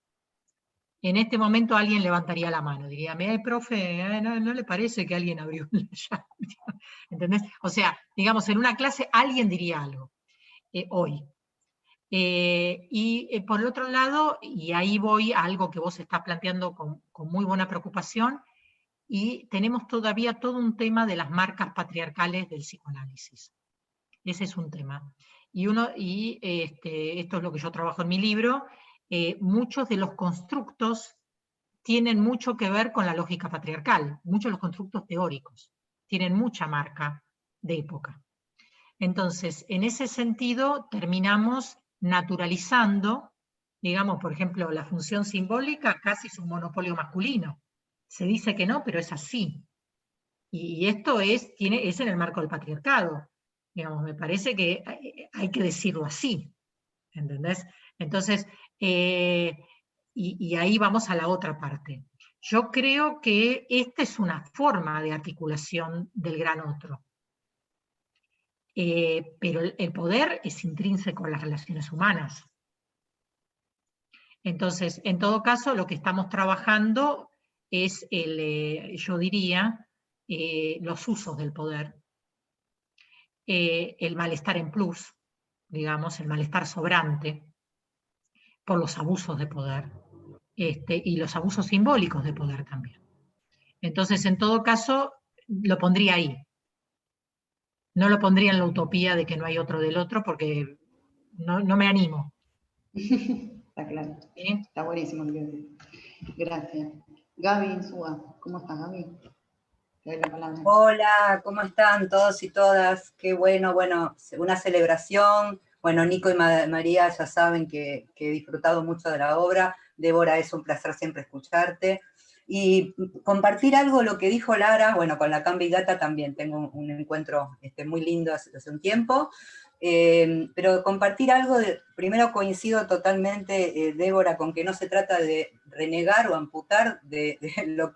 En este momento alguien levantaría la mano, diría, mira, profe, ¿no le parece que alguien abrió la llave? ¿Entendés? O sea, digamos, en una clase alguien diría algo, hoy. Y por el otro lado, y ahí voy a algo que vos estás planteando con muy buena preocupación, y tenemos todavía todo un tema de las marcas patriarcales del psicoanálisis. Ese es un tema. esto es lo que yo trabajo en mi libro, muchos de los constructos tienen mucho que ver con la lógica patriarcal, muchos de los constructos teóricos, tienen mucha marca de época. Entonces, en ese sentido, terminamos naturalizando, digamos, por ejemplo, la función simbólica casi es un monopolio masculino. Se dice que no, pero es así. Y esto es en el marco del patriarcado. Digamos, me parece que hay que decirlo así, ¿entendés? Entonces, y ahí vamos a la otra parte. Yo creo que esta es una forma de articulación del gran otro. Pero el poder es intrínseco a las relaciones humanas. Entonces, en todo caso, lo que estamos trabajando es, yo diría, los usos del poder. El malestar en plus, digamos, el malestar sobrante, por los abusos de poder, y los abusos simbólicos de poder también. Entonces, en todo caso, lo pondría ahí. No lo pondría en la utopía de que no hay otro del otro, porque no me animo. Está claro. ¿Sí? Está buenísimo. Gracias. Gaby Insúa, ¿cómo estás, Gaby? Te doy la palabra. Hola, ¿cómo están todos y todas? Qué bueno, una celebración. Bueno, Nico y María ya saben que he disfrutado mucho de la obra. Débora, es un placer siempre escucharte. Y compartir algo, lo que dijo Lara, bueno, con la Cambigata también tengo un encuentro muy lindo hace un tiempo. Pero compartir algo, primero coincido totalmente, Débora, con que no se trata de renegar o amputar de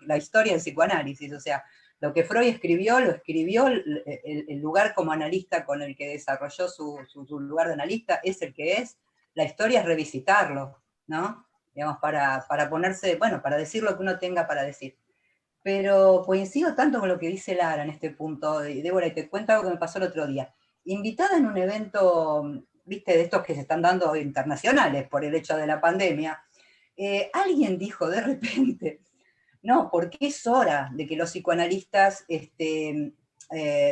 la historia del psicoanálisis, o sea, lo que Freud escribió, lo escribió, el lugar como analista con el que desarrolló su lugar de analista es el que es, la historia es revisitarlo, ¿no? Digamos, para ponerse, bueno, para decir lo que uno tenga para decir. Pero coincido tanto con lo que dice Lara en este punto, Débora, y te cuento algo que me pasó el otro día. Invitada en un evento, viste, de estos que se están dando internacionales por el hecho de la pandemia, alguien dijo de repente, no, porque es hora de que los psicoanalistas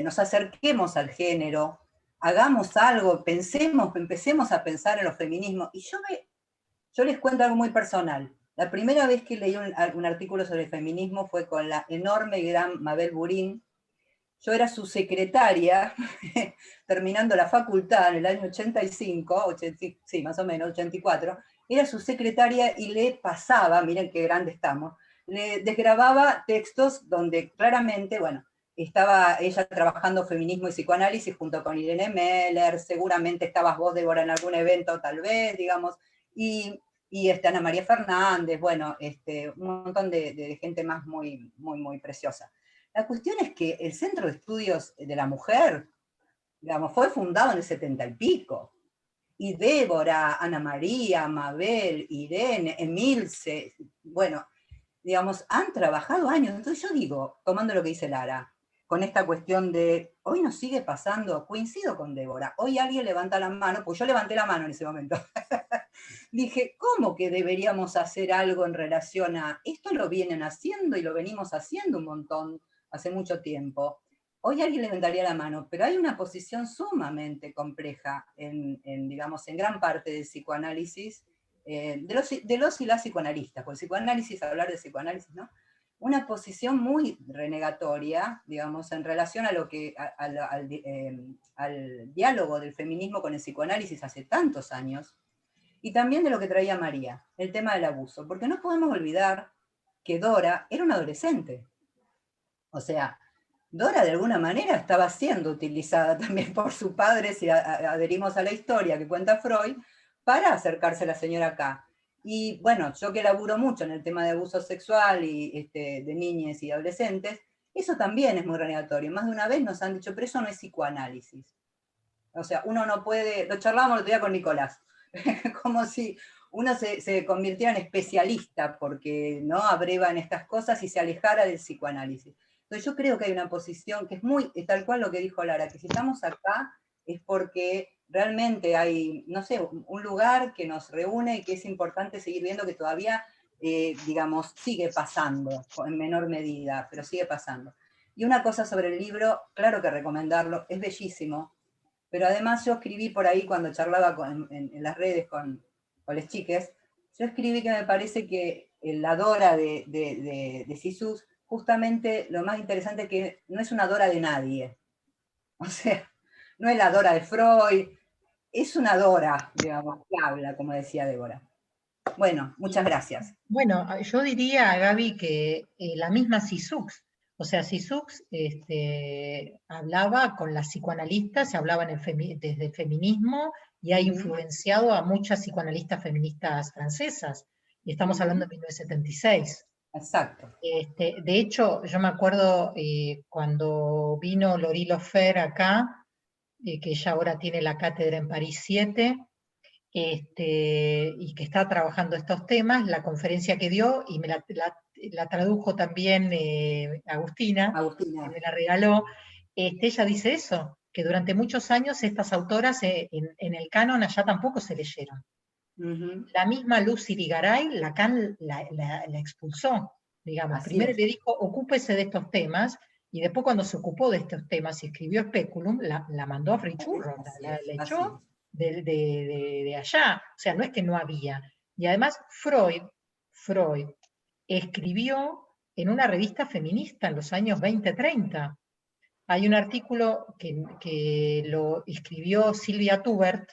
nos acerquemos al género, hagamos algo, empecemos a pensar en los feminismos. Y yo les cuento algo muy personal. La primera vez que leí un artículo sobre el feminismo fue con la enorme y gran Mabel Burín. Yo era su secretaria, terminando la facultad en el año 85, sí, más o menos, 84, era su secretaria y le pasaba, miren qué grande estamos, le desgrababa textos donde claramente, bueno, estaba ella trabajando feminismo y psicoanálisis junto con Irene Meller, seguramente estabas vos, Débora, en algún evento tal vez, digamos, y Ana María Fernández, bueno, un montón de gente más muy, muy, muy preciosa. La cuestión es que el Centro de Estudios de la Mujer, digamos, fue fundado en el 70 y pico. Y Débora, Ana María, Mabel, Irene, Emilce, bueno, digamos, han trabajado años. Entonces yo digo, tomando lo que dice Lara, con esta cuestión de, hoy nos sigue pasando, coincido con Débora, hoy alguien levanta la mano, pues yo levanté la mano en ese momento. Dije, ¿cómo que deberíamos hacer algo en relación a, esto lo vienen haciendo y lo venimos haciendo un montón, hace mucho tiempo? Hoy alguien levantaría la mano, pero hay una posición sumamente compleja digamos, en gran parte del psicoanálisis, de los y las psicoanalistas, porque el psicoanálisis, hablar de psicoanálisis, ¿no? Una posición muy renegatoria, digamos, en relación a lo que, al diálogo del feminismo con el psicoanálisis hace tantos años, y también de lo que traía María, el tema del abuso, porque no podemos olvidar que Dora era una adolescente. O sea, Dora de alguna manera estaba siendo utilizada también por su padre, si adherimos a la historia que cuenta Freud, para acercarse a la señora K. Y bueno, yo que laburo mucho en el tema de abuso sexual y de niñas y adolescentes, eso también es muy renegatorio. Más de una vez nos han dicho, pero eso no es psicoanálisis. O sea, uno no puede, lo charlábamos el otro día con Nicolás, como si uno se convirtiera en especialista porque no abreva en estas cosas y se alejara del psicoanálisis. Entonces yo creo que hay una posición que es muy, tal cual lo que dijo Lara, que si estamos acá es porque realmente hay, no sé, un lugar que nos reúne y que es importante seguir viendo que todavía, digamos, sigue pasando, en menor medida, pero sigue pasando. Y una cosa sobre el libro, claro que recomendarlo, es bellísimo. pero además yo escribí por ahí cuando charlaba en las redes con las chiques, yo escribí que me parece que la Dora de Sisus, justamente lo más interesante es que no es una Dora de nadie. O sea, no es la Dora de Freud, es una Dora, digamos, que habla, como decía Débora. Bueno, muchas gracias. Bueno, yo diría, Gaby, que la misma Sisux, o sea, Sisux hablaba con las psicoanalistas, se hablaba desde el feminismo y ha influenciado a muchas psicoanalistas feministas francesas, y estamos hablando de 1976. Exacto. De hecho, yo me acuerdo cuando vino Laurie Lofer acá, que ella ahora tiene la cátedra en París 7, y que está trabajando estos temas, la conferencia que dio, y me la tradujo también Agustina, que me la regaló, ella dice eso, que durante muchos años estas autoras en el canon allá tampoco se leyeron. La misma Lucy Irigaray, Lacan la expulsó, digamos. Así Primero es. le dijo, ocúpese de estos temas, y después cuando se ocupó de estos temas y escribió Speculum, la mandó a Frichurro, la echó de allá. O sea, no es que no había. Y además Freud escribió en una revista feminista en los años 20-30. Hay un artículo que lo escribió Silvia Tubert,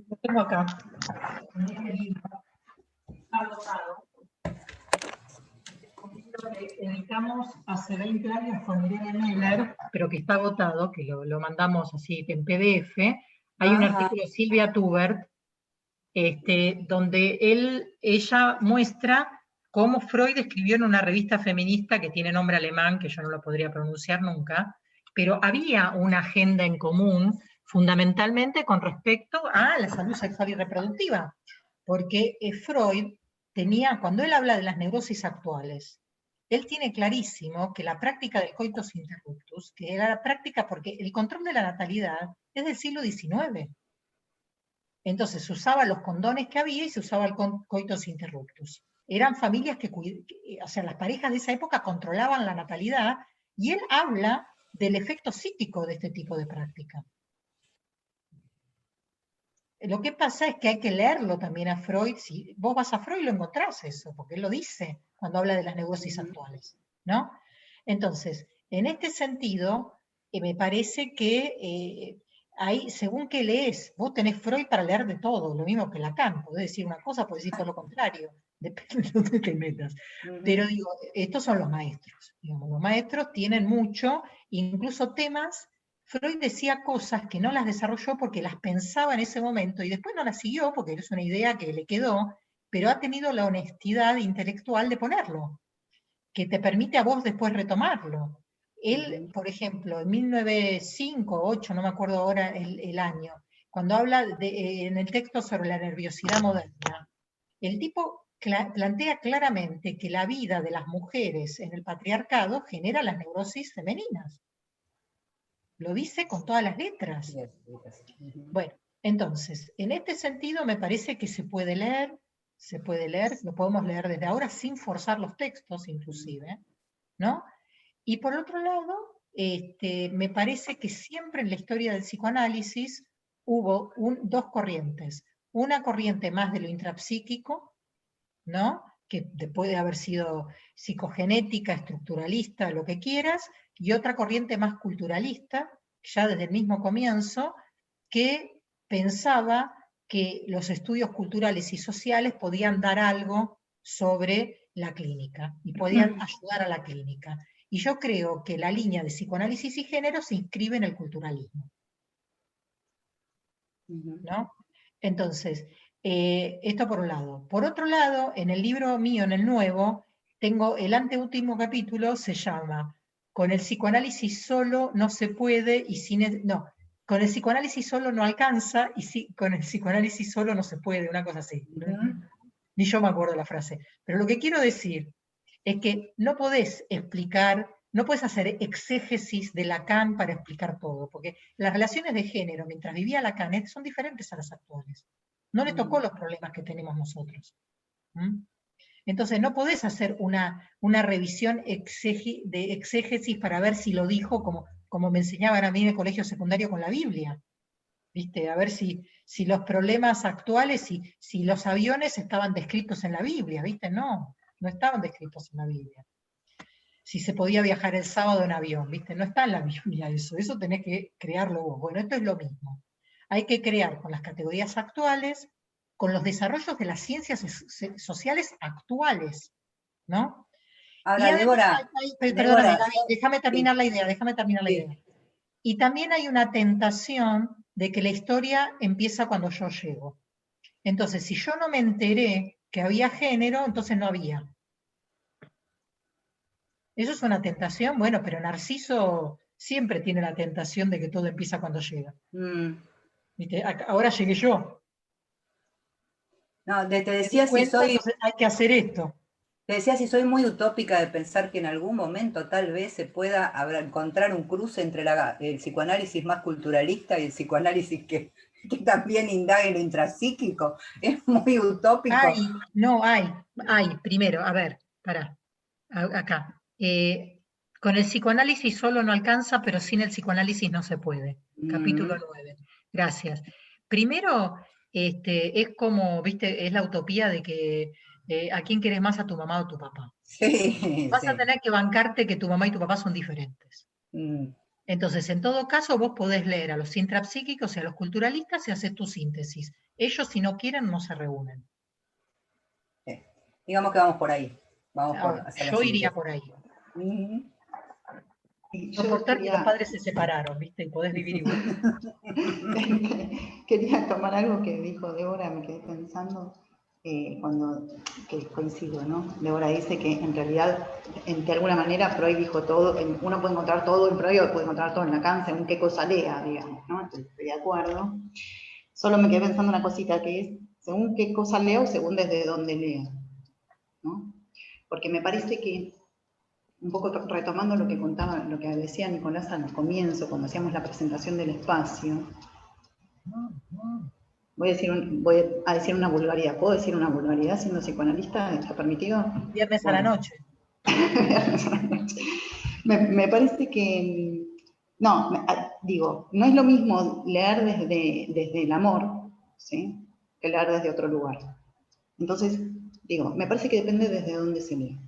lo tengo acá, que editamos hace 20 años con Irene Miller, pero que está agotado, que lo mandamos así en PDF. Hay un artículo de Silvia Tubert, donde ella muestra cómo Freud escribió en una revista feminista que tiene nombre alemán, que yo no lo podría pronunciar nunca, pero había una agenda en común, fundamentalmente con respecto a la salud sexual y reproductiva, porque Freud tenía, cuando él habla de las neurosis actuales, él tiene clarísimo que la práctica del coitus interruptus, que era la práctica porque el control de la natalidad es del siglo XIX. Entonces se usaban los condones que había y se usaba el coitus interruptus. Eran familias o sea, las parejas de esa época controlaban la natalidad, y él habla del efecto psíquico de este tipo de práctica. Lo que pasa es que hay que leerlo también a Freud. Si vos vas a Freud lo encontrás eso, porque él lo dice cuando habla de las neurosis actuales, ¿no? Entonces, en este sentido, me parece que según que lees, vos tenés Freud para leer de todo, lo mismo que Lacan, podés decir una cosa, podés decir todo lo contrario, depende de dónde te metas. Pero digo, estos son los maestros, digamos, los maestros tienen mucho, incluso temas. Freud decía cosas que no las desarrolló porque las pensaba en ese momento y después no las siguió porque es una idea que le quedó, pero ha tenido la honestidad intelectual de ponerlo, que te permite a vos después retomarlo. Él, por ejemplo, en 1905 o 8, no me acuerdo ahora el año, cuando habla en el texto sobre la nerviosidad moderna, el tipo plantea claramente que la vida de las mujeres en el patriarcado genera las neurosis femeninas. Lo dice con todas las letras. Bueno, entonces, en este sentido me parece que se puede leer, lo podemos leer desde ahora sin forzar los textos inclusive, ¿no? Y por otro lado, me parece que siempre en la historia del psicoanálisis hubo dos corrientes. Una corriente más de lo intrapsíquico, ¿no? Que puede haber sido psicogenética, estructuralista, lo que quieras, y otra corriente más culturalista, ya desde el mismo comienzo, que pensaba que los estudios culturales y sociales podían dar algo sobre la clínica y podían ayudar a la clínica. Y yo creo que la línea de psicoanálisis y género se inscribe en el culturalismo, ¿no? Entonces, esto por un lado. Por otro lado, en el libro mío, en el nuevo, tengo el anteúltimo capítulo, se llama Con el psicoanálisis solo no se puede y con el psicoanálisis solo no alcanza y con el psicoanálisis solo no se puede, una cosa así. Ni yo me acuerdo la frase. Pero lo que quiero decir es que no podés explicar, no podés hacer exégesis de Lacan para explicar todo, porque las relaciones de género mientras vivía Lacan son diferentes a las actuales. No le tocó los problemas que tenemos nosotros. Entonces no podés hacer una revisión de exégesis para ver si lo dijo como como me enseñaban a mí en el colegio secundario con la Biblia, ¿viste? A ver si los problemas actuales, si los aviones estaban descritos en la Biblia, ¿viste? No estaban descritos en la Biblia. Si se podía viajar el sábado en avión, ¿viste? No está en la Biblia eso tenés que crearlo vos. Bueno, esto es lo mismo. Hay que crear con las categorías actuales, con los desarrollos de las ciencias sociales actuales, ¿no? Ahora, Y además, perdóname, Débora, Gaby, déjame terminar sí, la idea, sí. Y también hay una tentación de que la historia empieza cuando yo llego. Entonces, si yo no me enteré que había género, entonces no había. Eso es una tentación, bueno, pero Narciso siempre tiene la tentación de que todo empieza cuando llega. ¿Viste? Ahora llegué yo. No, te Me di decía si cuenta, soy, entonces hay que hacer esto. te decía si soy muy utópica de pensar que en algún momento tal vez se pueda encontrar un cruce entre el psicoanálisis más culturalista y el psicoanálisis que también indaga en lo intrapsíquico. Es muy utópico. Primero, a ver, pará, acá. Con el psicoanálisis solo no alcanza, pero sin el psicoanálisis no se puede. Capítulo 9. Gracias. Primero, es como, viste, es la utopía de que ¿a quién querés más, a tu mamá o a tu papá? Sí, Vas a sí. tener que bancarte que tu mamá y tu papá son diferentes. Mm. Entonces, en todo caso, vos podés leer a los intrapsíquicos y a los culturalistas y hacer tu síntesis. Ellos, si no quieren, no se reúnen. Digamos que vamos por ahí. Vamos por Ahora, hacer la yo iría síntesis. por ahí. Y No yo por que los quería, padres se separaron, ¿viste? Y podés vivir igual. quería tomar algo que dijo Débora, me quedé pensando, que coincido, ¿no? Débora dice que en realidad, de alguna manera, Freud dijo todo, uno puede encontrar todo en Freud o puede encontrar todo en Lacan, según qué cosa lea, digamos, ¿no? Entonces, estoy de acuerdo. Solo me quedé pensando una cosita que es, según qué cosa leo o según desde dónde leo, ¿no? Porque me parece que, un poco retomando lo que contaba, lo que decía Nicolás al comienzo, cuando hacíamos la presentación del espacio, voy a decir una vulgaridad. ¿Puedo decir una vulgaridad siendo psicoanalista? ¿Está permitido? Viernes a la Bueno. noche. Me parece que, no, digo, no es lo mismo leer desde el amor, ¿sí?, que leer desde otro lugar. Entonces, digo, me parece que depende desde dónde se lee,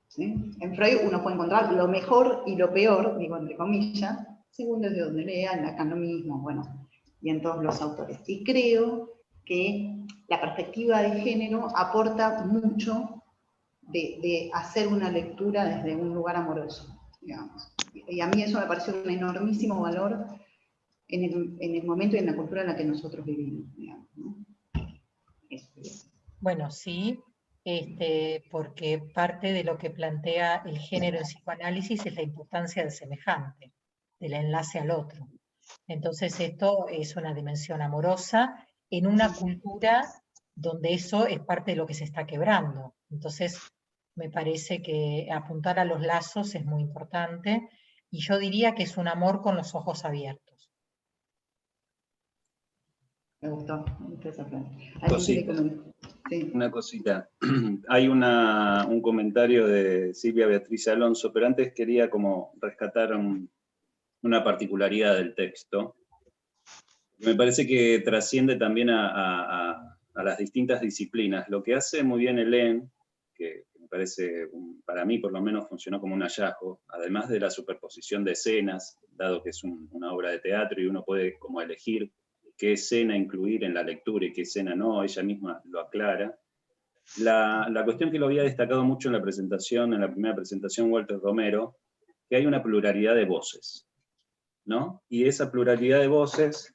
¿sí? En Freud uno puede encontrar lo mejor y lo peor, digo entre comillas, según desde donde lea, en Lacan lo mismo, bueno, y en todos los autores. Y creo que la perspectiva de género aporta mucho de hacer una lectura desde un lugar amoroso, digamos. Y a mí eso me pareció un enormísimo valor en el momento y en la cultura en la que nosotros vivimos, digamos, ¿no? Eso. Bueno, sí, porque parte de lo que plantea el género en psicoanálisis es la importancia del semejante, del enlace al otro. Entonces esto es una dimensión amorosa en una cultura donde eso es parte de lo que se está quebrando. Entonces me parece que apuntar a los lazos es muy importante y yo diría que es un amor con los ojos abiertos. Me gustó esa frase. ¿Alguien quiere comentar? Sí. Una cosita. Hay un comentario de Silvia Beatriz Alonso, pero antes quería como rescatar una particularidad del texto. Me parece que trasciende también a las distintas disciplinas. Lo que hace muy bien Hélène, que me parece, para mí por lo menos funcionó como un hallazgo, además de la superposición de escenas, dado que es una obra de teatro y uno puede como elegir qué escena incluir en la lectura y qué escena no, ella misma lo aclara. La cuestión que lo había destacado mucho en la presentación, en la primera presentación, Walter Romero, que hay una pluralidad de voces, ¿no? Y esa pluralidad de voces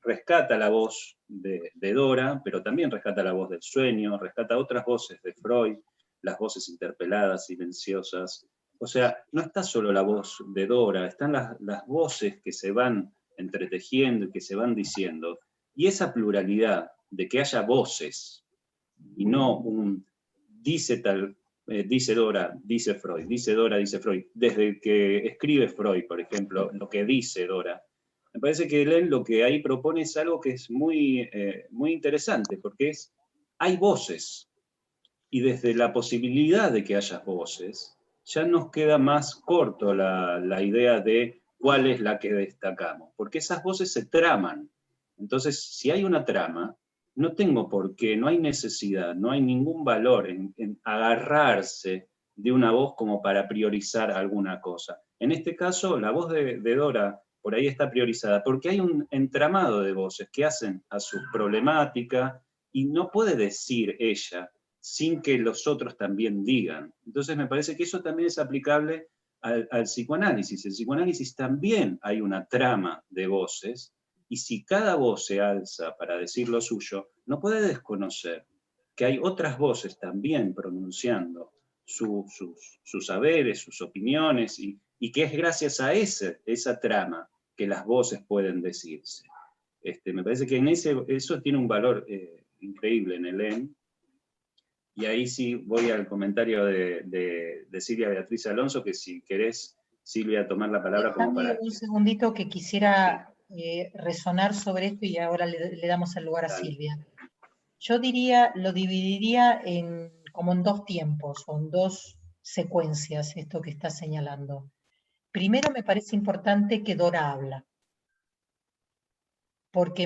rescata la voz de Dora, pero también rescata la voz del sueño, rescata otras voces de Freud, las voces interpeladas, silenciosas. O sea, no está solo la voz de Dora, están las voces que se van entretejiendo y que se van diciendo. Y esa pluralidad de que haya voces, y no un dice Dora, dice Freud, dice Dora, dice Freud. Desde que escribe Freud, por ejemplo, lo que dice Dora. Me parece que Hélène lo que ahí propone es algo que es muy, muy interesante, porque hay voces, y desde la posibilidad de que haya voces, ya nos queda más corto la idea de cuál es la que destacamos, porque esas voces se traman. Entonces, si hay una trama, no tengo por qué, no hay necesidad, no hay ningún valor en agarrarse de una voz como para priorizar alguna cosa. En este caso, la voz de Dora por ahí está priorizada, porque hay un entramado de voces que hacen a su problemática y no puede decir ella sin que los otros también digan. Entonces me parece que eso también es aplicable al psicoanálisis. En el psicoanálisis también hay una trama de voces, y si cada voz se alza para decir lo suyo, no puede desconocer que hay otras voces también pronunciando sus saberes, sus opiniones, y que es gracias a esa trama que las voces pueden decirse. Me parece que eso tiene un valor increíble en Hélène. Y ahí sí voy al comentario de Silvia Beatriz Alonso, que si querés, Silvia, tomar la palabra como para... Dame un segundito que quisiera resonar sobre esto y ahora le damos el lugar a Silvia. Yo lo dividiría como en dos tiempos o en dos secuencias, esto que está señalando. Primero me parece importante que Dora habla, porque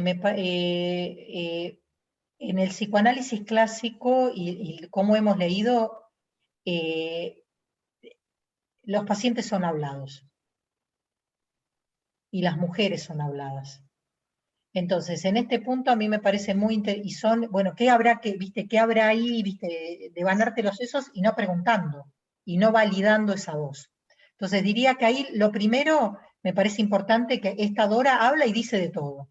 en el psicoanálisis clásico y como hemos leído, los pacientes son hablados y las mujeres son habladas. Entonces, en este punto a mí me parece muy interesante, bueno, ¿qué habrá ahí, viste, de ganarte los sesos y no preguntando, y no validando esa voz? Entonces diría que ahí lo primero, me parece importante que esta Dora habla y dice de todo.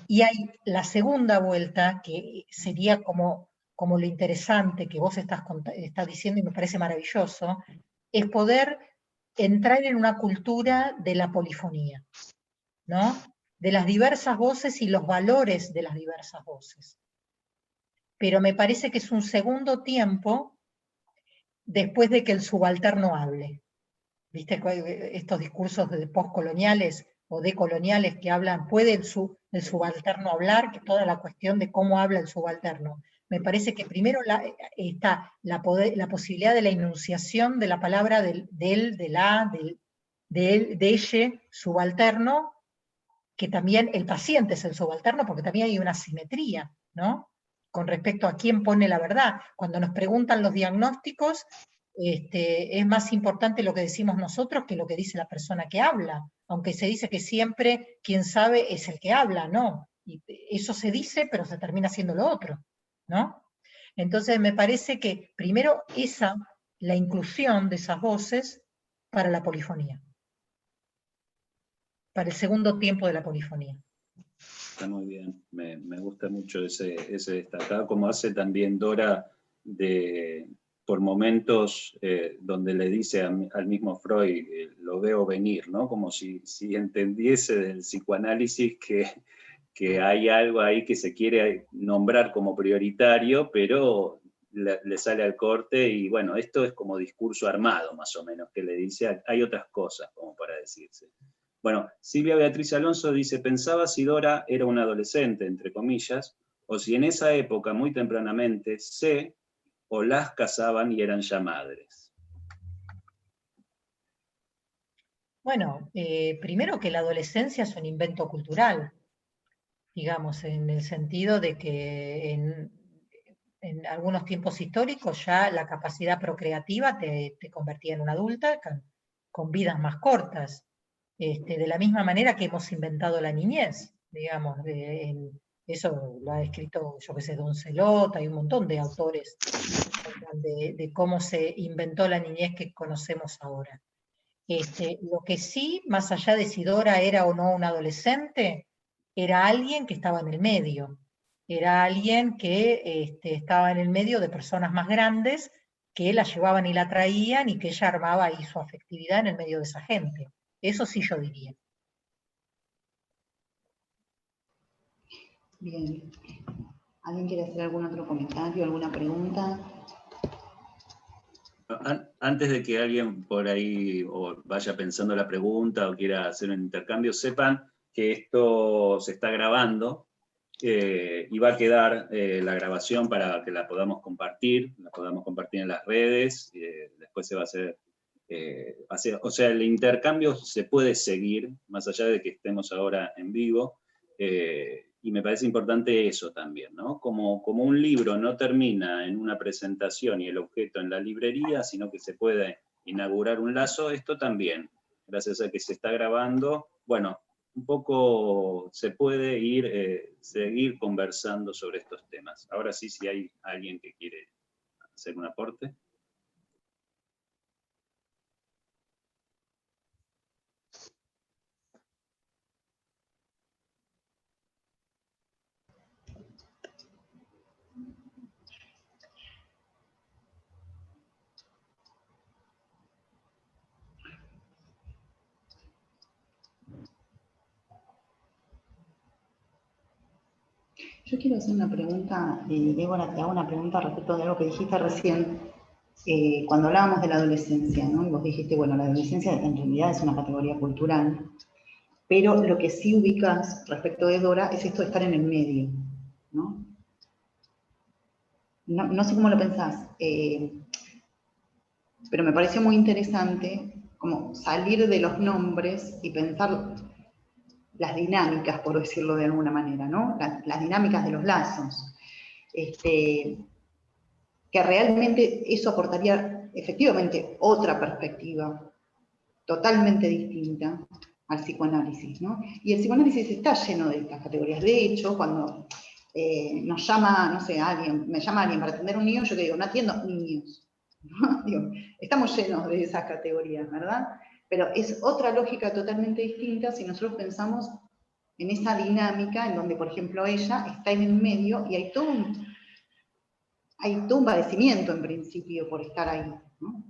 Y hay la segunda vuelta, que sería como lo interesante que vos estás diciendo y me parece maravilloso, es poder entrar en una cultura de la polifonía, ¿no? De las diversas voces y los valores de las diversas voces. Pero me parece que es un segundo tiempo después de que el subalterno hable. ¿Viste estos discursos postcoloniales o decoloniales que hablan, ¿puede el subalterno hablar? Que toda la cuestión de cómo habla el subalterno. Me parece que primero está la posibilidad de la enunciación de la palabra de él, de ella, subalterno, que también el paciente es el subalterno, porque también hay una simetría, ¿no? Con respecto a quién pone la verdad. Cuando nos preguntan los diagnósticos, es más importante lo que decimos nosotros que lo que dice la persona que habla, aunque se dice que siempre quien sabe es el que habla, ¿no? Y eso se dice, pero se termina siendo lo otro, ¿no? Entonces me parece que primero la inclusión de esas voces para la polifonía, para el segundo tiempo de la polifonía. Está muy bien, me gusta mucho ese destacado, como hace también Dora por momentos donde le dice al mismo Freud, lo veo venir, ¿no? Como si entendiese del psicoanálisis que hay algo ahí que se quiere nombrar como prioritario, pero le sale al corte, y bueno, esto es como discurso armado, más o menos, que le dice, hay otras cosas como para decirse. Bueno, Silvia Beatriz Alonso dice, pensaba si Dora era una adolescente, entre comillas, o si en esa época, muy tempranamente, se o las casaban y eran ya madres. Bueno, primero que la adolescencia es un invento cultural, digamos, en el sentido de que en algunos tiempos históricos ya la capacidad procreativa te convertía en una adulta con vidas más cortas. De la misma manera que hemos inventado la niñez, digamos, eso lo ha escrito, yo que sé, Don Celot, hay un montón de autores de cómo se inventó la niñez que conocemos ahora. Lo que sí, más allá de si Dora era o no una adolescente, era alguien que estaba en el medio, era alguien que estaba en el medio de personas más grandes que la llevaban y la traían y que ella armaba ahí su afectividad en el medio de esa gente. Eso sí yo diría. Bien. ¿Alguien quiere hacer algún otro comentario, alguna pregunta? Antes de que alguien por ahí o vaya pensando la pregunta o quiera hacer un intercambio, sepan que esto se está grabando y va a quedar la grabación para que la podamos compartir en las redes. después se va a hacer, o sea, el intercambio se puede seguir, más allá de que estemos ahora en vivo, y me parece importante eso también, ¿no? Como un libro no termina en una presentación y el objeto en la librería, sino que se puede inaugurar un lazo, esto también, gracias a que se está grabando, bueno, un poco se puede seguir conversando sobre estos temas. Ahora sí, si hay alguien que quiere hacer un aporte. Yo quiero hacer una pregunta, Débora, te hago una pregunta respecto de algo que dijiste recién, cuando hablábamos de la adolescencia, ¿no? Y vos dijiste, bueno, la adolescencia en realidad es una categoría cultural, pero lo que sí ubicas respecto de Dora es esto de estar en el medio, ¿no? No sé cómo lo pensás, pero me pareció muy interesante como salir de los nombres y pensar las dinámicas, por decirlo de alguna manera, ¿no? Las dinámicas de los lazos. Que realmente eso aportaría efectivamente otra perspectiva totalmente distinta al psicoanálisis, ¿no? Y el psicoanálisis está lleno de estas categorías. De hecho, cuando nos llama, no sé, me llama alguien para atender a un niño, yo te digo, no atiendo niños, ¿no? Digo, estamos llenos de esas categorías, ¿verdad? Pero es otra lógica totalmente distinta si nosotros pensamos en esa dinámica en donde, por ejemplo, ella está en el medio y hay todo un padecimiento en principio por estar ahí, ¿no?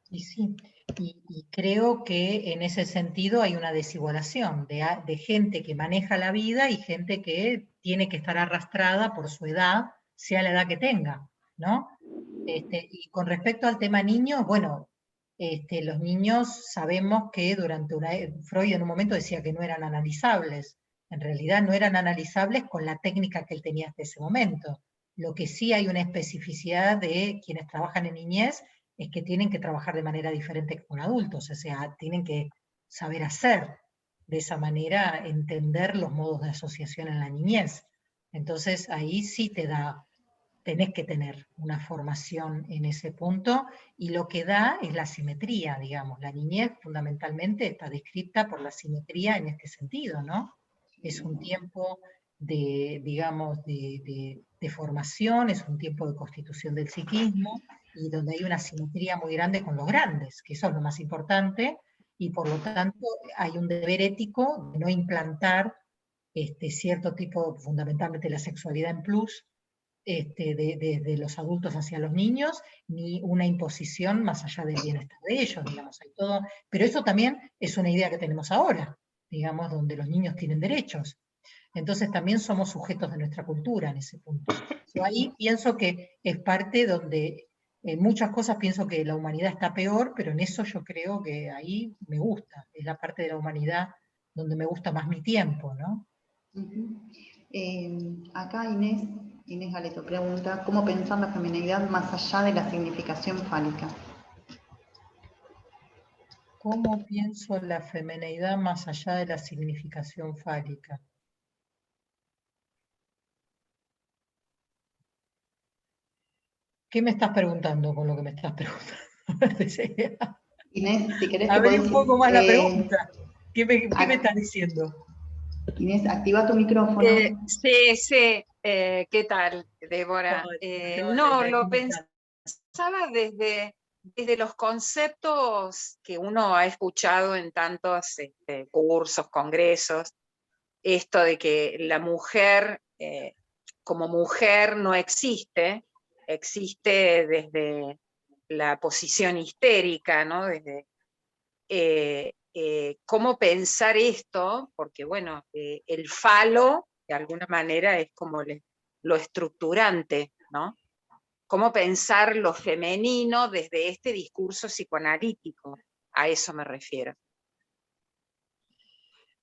Y sí, y creo que en ese sentido hay una desigualación de gente que maneja la vida y gente que tiene que estar arrastrada por su edad, sea la edad que tenga, ¿no? Y con respecto al tema niños, bueno, los niños sabemos que Freud en un momento decía que no eran analizables. En realidad no eran analizables con la técnica que él tenía hasta ese momento. Lo que sí hay una especificidad de quienes trabajan en niñez es que tienen que trabajar de manera diferente que con adultos, o sea, tienen que saber hacer de esa manera, entender los modos de asociación en la niñez. Entonces ahí sí tenés que tener una formación en ese punto, y lo que da es la simetría, digamos. La niñez fundamentalmente está descrita por la simetría en este sentido, ¿no? Es un tiempo digamos, de formación, es un tiempo de constitución del psiquismo, y donde hay una simetría muy grande con los grandes, que eso es lo más importante, y por lo tanto hay un deber ético de no implantar cierto tipo, fundamentalmente la sexualidad en plus, de los adultos hacia los niños, ni una imposición más allá del bienestar de ellos, digamos, hay todo, pero eso también es una idea que tenemos ahora, digamos, donde los niños tienen derechos. Entonces también somos sujetos de nuestra cultura en ese punto. Yo ahí pienso que es parte donde, en muchas cosas pienso que la humanidad está peor, pero en eso yo creo que ahí me gusta, es la parte de la humanidad donde me gusta más mi tiempo, ¿no? Acá Inés Galeto pregunta, ¿cómo pensar la feminidad más allá de la significación fálica? ¿Cómo pienso la femineidad más allá de la significación fálica? ¿Qué me estás preguntando con lo que me estás preguntando? Inés, si querés te Abrí podés... un poco más la pregunta. ¿Qué me estás diciendo? Inés, activa tu micrófono. Sí, ¿qué tal, Débora? No, lo pensaba desde los conceptos que uno ha escuchado en tantos cursos, congresos, esto de que la mujer como mujer no existe, existe desde la posición histérica, ¿no? Desde cómo pensar esto, porque bueno, el falo de alguna manera es como lo estructurante, ¿no? Cómo pensar lo femenino desde este discurso psicoanalítico, a eso me refiero.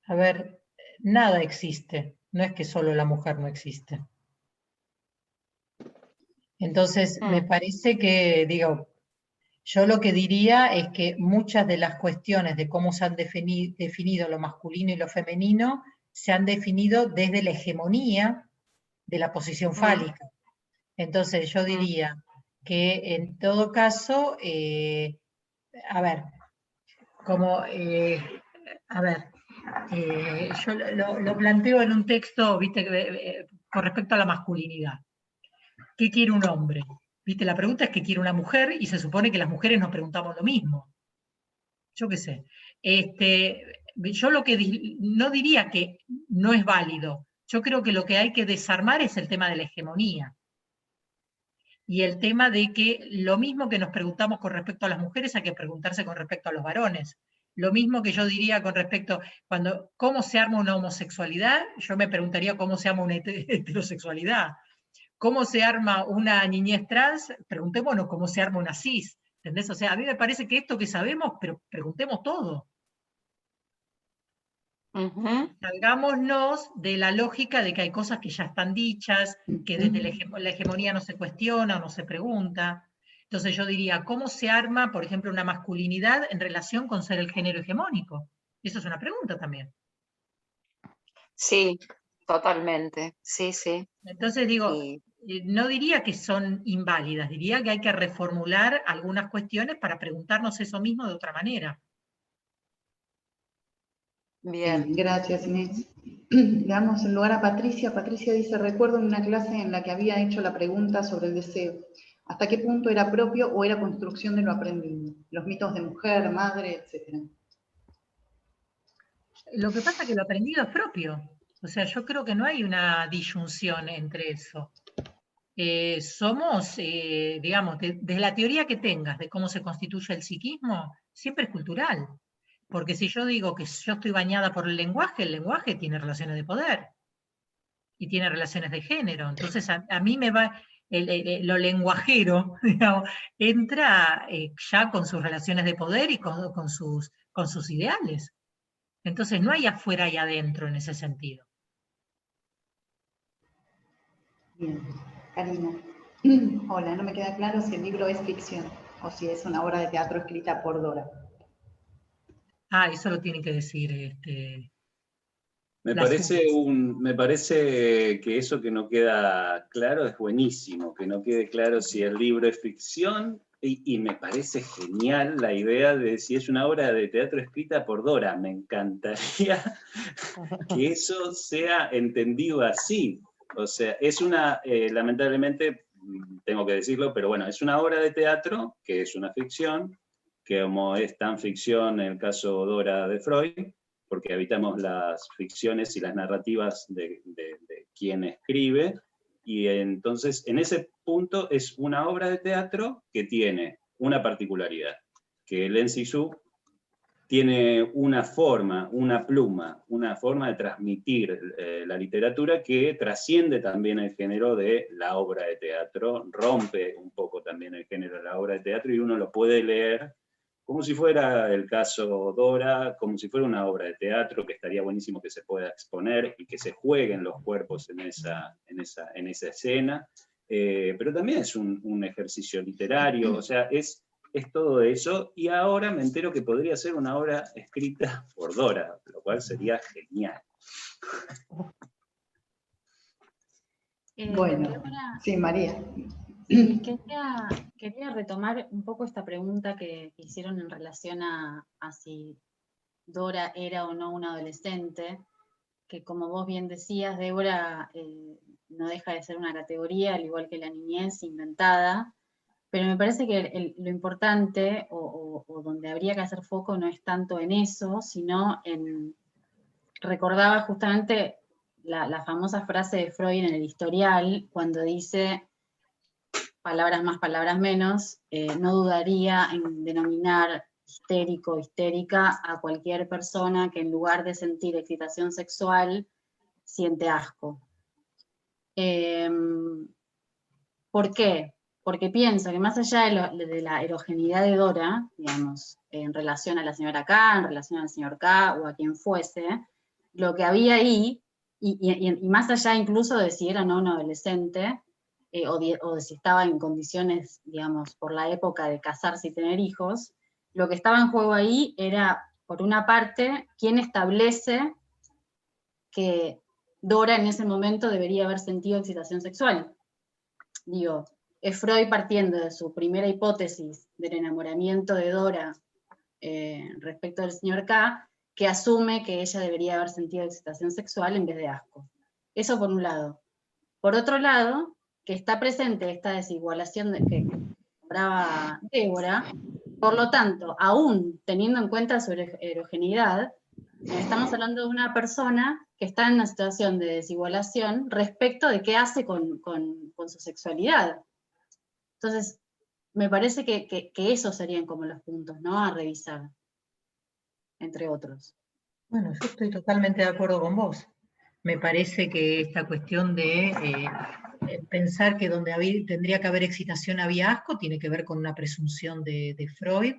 A ver, nada existe, no es que solo la mujer no existe. Entonces, me parece que, digo, Yo lo que diría es que muchas de las cuestiones de cómo se han definido lo masculino y lo femenino se han definido desde la hegemonía de la posición fálica. Entonces yo diría que en todo caso, a ver, yo lo planteo en un texto, viste, con respecto a la masculinidad. ¿Qué quiere un hombre? ¿Viste? La pregunta es qué quiere una mujer y se supone que las mujeres nos preguntamos lo mismo. Yo qué sé. Yo lo que no diría que no es válido. Yo creo que lo que hay que desarmar es el tema de la hegemonía. Y el tema de que lo mismo que nos preguntamos con respecto a las mujeres hay que preguntarse con respecto a los varones. Lo mismo que yo diría con respecto, ¿cómo se arma una homosexualidad? Yo me preguntaría cómo se arma una heterosexualidad. ¿Cómo se arma una niñez trans? Preguntémonos cómo se arma una cis. ¿Entendés? O sea, a mí me parece que esto que sabemos, pero preguntemos todo. Salgámonos de la lógica de que hay cosas que ya están dichas, que desde la hegemonía no se cuestiona o no se pregunta. Entonces yo diría, ¿cómo se arma, por ejemplo, una masculinidad en relación con ser el género hegemónico? Eso es una pregunta también. Sí, totalmente, sí, sí. Entonces digo, no diría que son inválidas, diría que hay que reformular algunas cuestiones para preguntarnos eso mismo de otra manera. Bien. Gracias, Inés. Le damos el lugar a Patricia. Patricia dice, recuerdo en una clase en la que había hecho la pregunta sobre el deseo. ¿Hasta qué punto era propio o era construcción de lo aprendido? Los mitos de mujer, madre, etc. Lo que pasa es que lo aprendido es propio. O sea, yo creo que no hay una disyunción entre eso. Somos, digamos, desde la teoría que tengas de cómo se constituye el psiquismo, siempre es cultural. Porque si yo digo que yo estoy bañada por el lenguaje tiene relaciones de poder y tiene relaciones de género. Entonces a mí me va, lo lenguajero, digamos, entra ya con sus relaciones de poder y con sus ideales. Entonces no hay afuera y adentro en ese sentido. Bien. Karina. Hola, no me queda claro si el libro es ficción o si es una obra de teatro escrita por Dora. Eso lo tiene que decir. Me parece que eso que no queda claro es buenísimo, que no quede claro si el libro es ficción, y me parece genial la idea de si es una obra de teatro escrita por Dora. Me encantaría que eso sea entendido así. O sea, es una, lamentablemente, tengo que decirlo, pero bueno, es una obra de teatro que es una ficción, que como es tan ficción en el caso Dora de Freud, porque habitamos las ficciones y las narrativas de quien escribe, y entonces en ese punto es una obra de teatro que tiene una particularidad, que Lin Sijou tiene una forma, una pluma, una forma de transmitir la literatura que trasciende también el género de la obra de teatro, rompe un poco también el género de la obra de teatro, y uno lo puede leer como si fuera el caso Dora, como si fuera una obra de teatro, que estaría buenísimo que se pueda exponer y que se jueguen los cuerpos en esa escena, pero también es un ejercicio literario, o sea, es todo eso, y ahora me entero que podría ser una obra escrita por Dora, lo cual sería genial. Bueno, sí, María. Sí, quería retomar un poco esta pregunta que hicieron en relación a si Dora era o no una adolescente, que como vos bien decías, Débora no deja de ser una categoría, al igual que la niñez inventada, pero me parece que lo importante, o donde habría que hacer foco, no es tanto en eso, sino en... Recordaba justamente la famosa frase de Freud en el Historial, cuando dice, palabras más, palabras menos, no dudaría en denominar histérico, histérica a cualquier persona que en lugar de sentir excitación sexual, siente asco. ¿Por qué? Porque pienso que más allá de la erogeneidad de Dora, digamos, en relación a la señora K, en relación al señor K o a quien fuese, lo que había ahí, y más allá incluso de si era o no un adolescente, o de si estaba en condiciones, digamos, por la época de casarse y tener hijos, lo que estaba en juego ahí era, por una parte, quién establece que Dora en ese momento debería haber sentido excitación sexual. Digo, es Freud partiendo de su primera hipótesis del enamoramiento de Dora respecto del señor K, que asume que ella debería haber sentido excitación sexual en vez de asco. Eso por un lado. Por otro lado, que está presente esta desigualación que nombraba Débora, por lo tanto, aún teniendo en cuenta su heterogeneidad, estamos hablando de una persona que está en una situación de desigualación respecto de qué hace con su sexualidad. Entonces, me parece que esos serían como los puntos, ¿no?, a revisar, entre otros. Bueno, yo estoy totalmente de acuerdo con vos. Me parece que esta cuestión de pensar que donde tendría que haber excitación había asco tiene que ver con una presunción de Freud,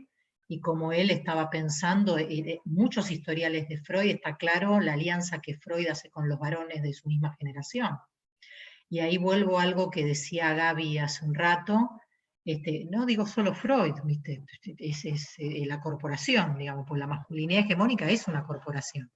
y como él estaba pensando, muchos historiales de Freud, está claro la alianza que Freud hace con los varones de su misma generación. Y ahí vuelvo a algo que decía Gaby hace un rato, no digo solo Freud, ¿viste? Es la corporación, digamos, pues la masculinidad hegemónica es una corporación.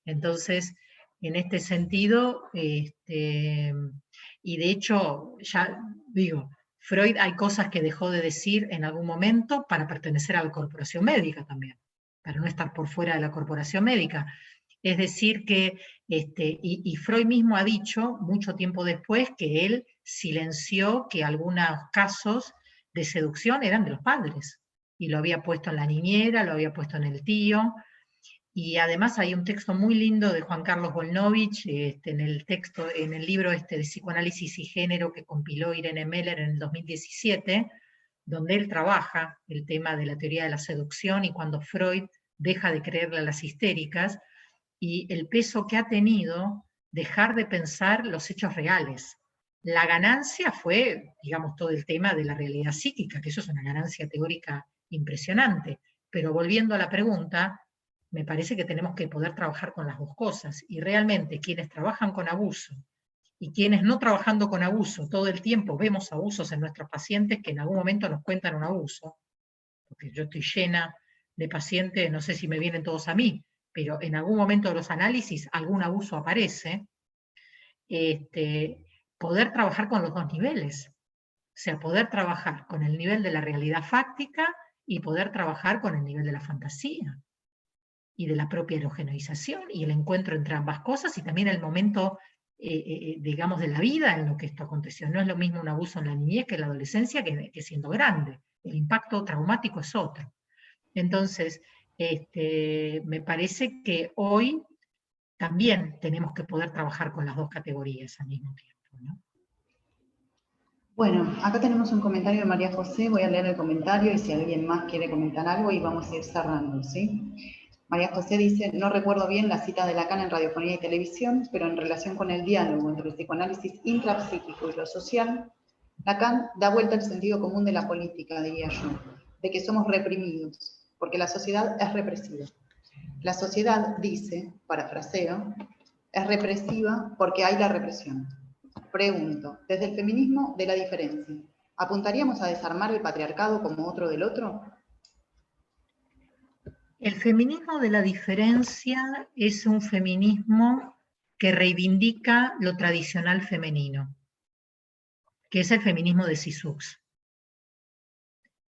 Entonces, en este sentido, y de hecho, ya digo, Freud hay cosas que dejó de decir en algún momento para pertenecer a la corporación médica también, para no estar por fuera de la corporación médica. Es decir que, y Freud mismo ha dicho mucho tiempo después que él silenció que algunos casos de seducción eran de los padres, y lo había puesto en la niñera, lo había puesto en el tío. Y además hay un texto muy lindo de Juan Carlos Volnovich, en el libro de Psicoanálisis y Género que compiló Irene Meller en el 2017, donde él trabaja el tema de la teoría de la seducción y cuando Freud deja de creerle a las histéricas, y el peso que ha tenido dejar de pensar los hechos reales. La ganancia fue, digamos, todo el tema de la realidad psíquica, que eso es una ganancia teórica impresionante, pero volviendo a la pregunta, me parece que tenemos que poder trabajar con las dos cosas, y realmente quienes trabajan con abuso y quienes no trabajando con abuso todo el tiempo vemos abusos en nuestros pacientes que en algún momento nos cuentan un abuso, porque yo estoy llena de pacientes, no sé si me vienen todos a mí, pero en algún momento de los análisis algún abuso aparece, poder trabajar con los dos niveles, o sea, poder trabajar con el nivel de la realidad fáctica y poder trabajar con el nivel de la fantasía y de la propia erogeneización y el encuentro entre ambas cosas, y también el momento, digamos, de la vida en lo que esto aconteció. No es lo mismo un abuso en la niñez que en la adolescencia que siendo grande. El impacto traumático es otro. Entonces, me parece que hoy también tenemos que poder trabajar con las dos categorías al mismo tiempo, ¿no? Bueno, acá tenemos un comentario de María José, voy a leer el comentario y si alguien más quiere comentar algo y vamos a ir cerrando, ¿sí? María José dice, no recuerdo bien la cita de Lacan en Radiofonía y Televisión, pero en relación con el diálogo entre el psicoanálisis intrapsíquico y lo social, Lacan da vuelta al sentido común de la política, diría yo, de que somos reprimidos, porque la sociedad es represiva. La sociedad, dice, parafraseo, es represiva porque hay la represión. Pregunto, desde el feminismo de la diferencia, ¿apuntaríamos a desarmar el patriarcado como otro del otro? El feminismo de la diferencia es un feminismo que reivindica lo tradicional femenino, que es el feminismo de Sisux,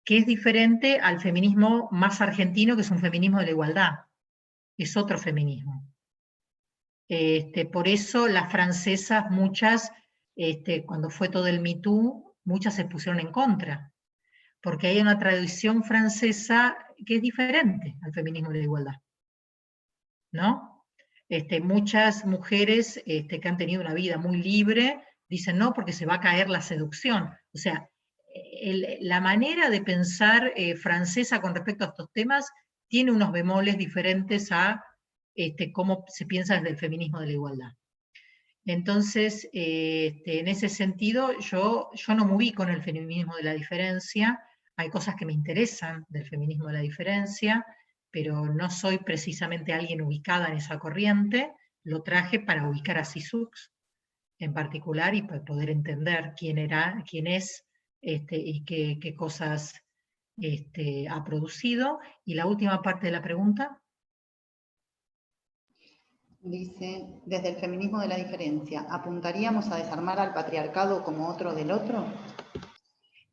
que es diferente al feminismo más argentino, que es un feminismo de la igualdad, es otro feminismo. Por eso las francesas, muchas, cuando fue todo el Me Too, muchas se pusieron en contra, porque hay una tradición francesa que es diferente al feminismo de la igualdad, ¿no? Muchas mujeres que han tenido una vida muy libre dicen no porque se va a caer la seducción. O sea, la manera de pensar francesa con respecto a estos temas tiene unos bemoles diferentes a cómo se piensa desde el feminismo de la igualdad. Entonces, en ese sentido, yo no me ubico en el feminismo de la diferencia. Hay cosas que me interesan del feminismo de la diferencia, pero no soy precisamente alguien ubicada en esa corriente. Lo traje para ubicar a Sisux, en particular, y para poder entender quién es, y qué cosas ha producido. Y la última parte de la pregunta. Dice, desde el feminismo de la diferencia, ¿apuntaríamos a desarmar al patriarcado como otro del otro?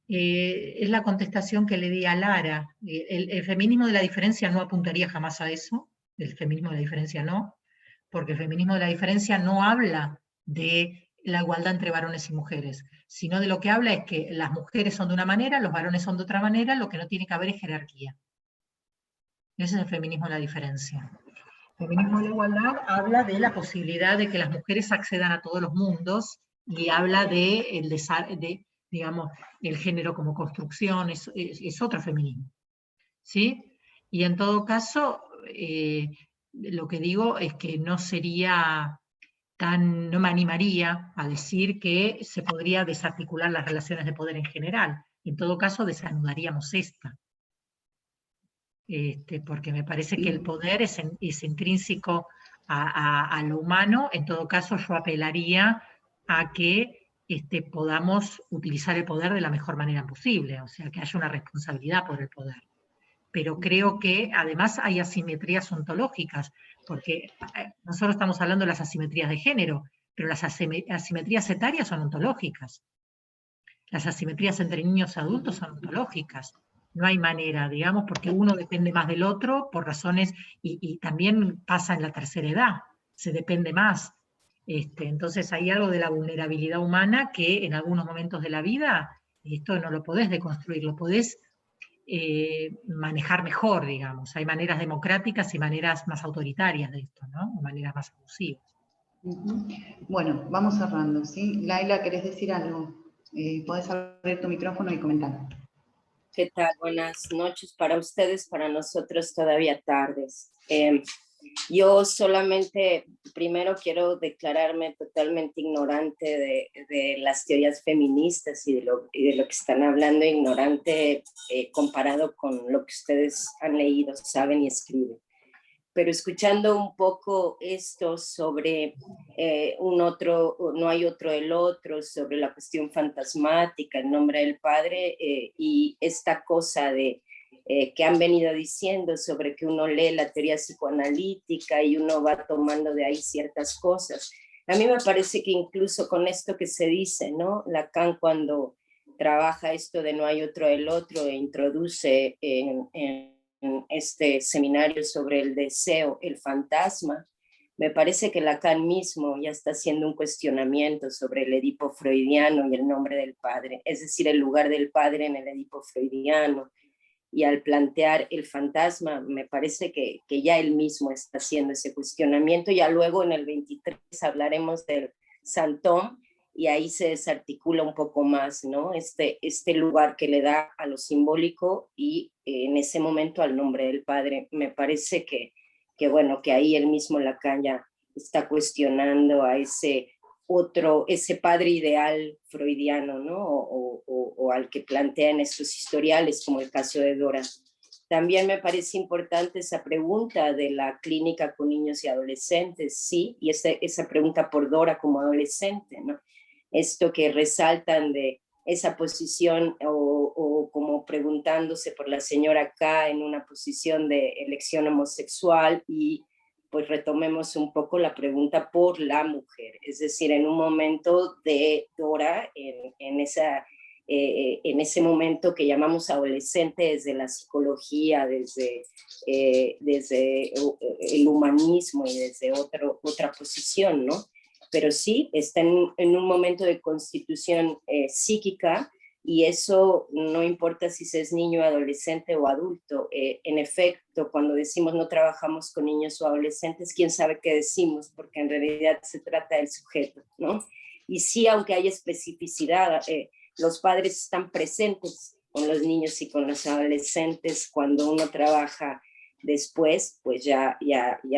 Es la contestación que le di a Lara. El feminismo de la diferencia no apuntaría jamás a eso, el feminismo de la diferencia no, porque el feminismo de la diferencia no habla de la igualdad entre varones y mujeres, sino de lo que habla es que las mujeres son de una manera, los varones son de otra manera, lo que no tiene que haber es jerarquía. Ese es el feminismo de la diferencia. El feminismo de la igualdad habla de la posibilidad de que las mujeres accedan a todos los mundos y habla de digamos, el género como construcción, es otro feminismo. ¿Sí? Y en todo caso, lo que digo es que no me animaría a decir que se podría desarticular las relaciones de poder en general. En todo caso, desanudaríamos esta. Porque me parece que el poder es intrínseco a lo humano. En todo caso, yo apelaría a que podamos utilizar el poder de la mejor manera posible, o sea, que haya una responsabilidad por el poder. Pero creo que además hay asimetrías ontológicas, porque nosotros estamos hablando de las asimetrías de género, pero las asimetrías etarias son ontológicas. Las asimetrías entre niños y adultos son ontológicas. No hay manera, digamos, porque uno depende más del otro por razones, y también pasa en la tercera edad, se depende más. Entonces hay algo de la vulnerabilidad humana que en algunos momentos de la vida, esto no lo podés deconstruir, lo podés manejar mejor, digamos. Hay maneras democráticas y maneras más autoritarias de esto, ¿no? O maneras más abusivas. Bueno, vamos cerrando, ¿sí? Laila, ¿querés decir algo? Podés abrir tu micrófono y comentar. ¿Qué tal? Buenas noches para ustedes, para nosotros todavía tardes. Yo solamente, primero quiero declararme totalmente ignorante de las teorías feministas y de lo que están hablando, ignorante comparado con lo que ustedes han leído, saben y escriben. Pero escuchando un poco esto sobre no hay otro del otro, sobre la cuestión fantasmática, en nombre del Padre, y esta cosa de que han venido diciendo sobre que uno lee la teoría psicoanalítica y uno va tomando de ahí ciertas cosas. A mí me parece que incluso con esto que se dice, ¿no? Lacan cuando trabaja esto de no hay otro del otro e introduce en este seminario sobre el deseo, el fantasma, me parece que Lacan mismo ya está haciendo un cuestionamiento sobre el Edipo freudiano y el nombre del padre, es decir, el lugar del padre en el Edipo freudiano. Y al plantear el fantasma, me parece que ya él mismo está haciendo ese cuestionamiento. Ya luego en el 23 hablaremos del Santón, y ahí se desarticula un poco más, ¿no? Este lugar que le da a lo simbólico y en ese momento al nombre del padre. Me parece que bueno, que ahí el mismo Lacan ya está cuestionando a ese padre ideal freudiano, ¿no? O al que plantea en estos historiales, como el caso de Dora. También me parece importante esa pregunta de la clínica con niños y adolescentes, sí, y esa pregunta por Dora como adolescente, ¿no? Esto que resaltan de esa posición o como preguntándose por la señora K en una posición de elección homosexual, y pues retomemos un poco la pregunta por la mujer, es decir, en un momento de Dora, en ese momento que llamamos adolescente desde la psicología, desde el humanismo y desde otra posición, ¿no? Pero sí está en un momento de constitución psíquica, y eso no importa si se es niño, adolescente o adulto. En efecto, cuando decimos no trabajamos con niños o adolescentes, quién sabe qué decimos, porque en realidad se trata del sujeto, ¿no? Y sí, aunque hay especificidad, los padres están presentes con los niños y con los adolescentes cuando uno trabaja. Después, pues ya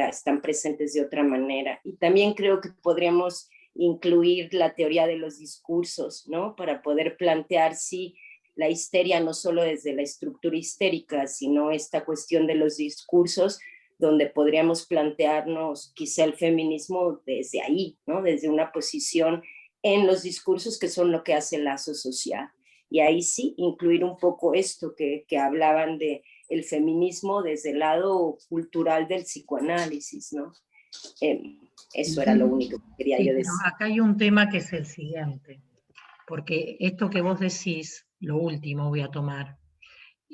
están presentes de otra manera. Y también creo que podríamos incluir la teoría de los discursos, ¿no? Para poder plantear, sí, la histeria no solo desde la estructura histérica, sino esta cuestión de los discursos, donde podríamos plantearnos quizá el feminismo desde ahí, ¿no? Desde una posición en los discursos que son lo que hace el lazo social. Y ahí sí, incluir un poco esto que hablaban de el feminismo desde el lado cultural del psicoanálisis, ¿no? Eso era lo único que quería yo decir. Acá hay un tema que es el siguiente, porque esto que vos decís, lo último voy a tomar,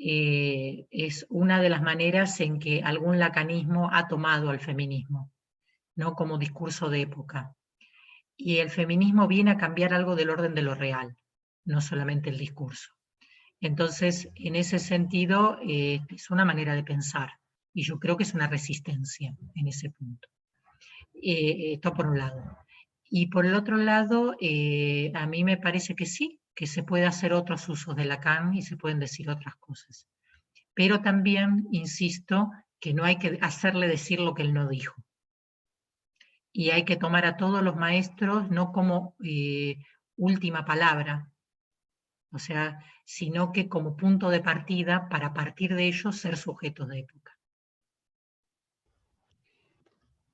es una de las maneras en que algún lacanismo ha tomado al feminismo, ¿no? Como discurso de época. Y el feminismo viene a cambiar algo del orden de lo real, no solamente el discurso. Entonces, en ese sentido, es una manera de pensar, y yo creo que es una resistencia en ese punto. Esto por un lado. Y por el otro lado, a mí me parece que sí, que se puede hacer otros usos de Lacan y se pueden decir otras cosas. Pero también, insisto, que no hay que hacerle decir lo que él no dijo. Y hay que tomar a todos los maestros no como última palabra, o sea, sino que como punto de partida para, a partir de ellos, ser sujetos de época.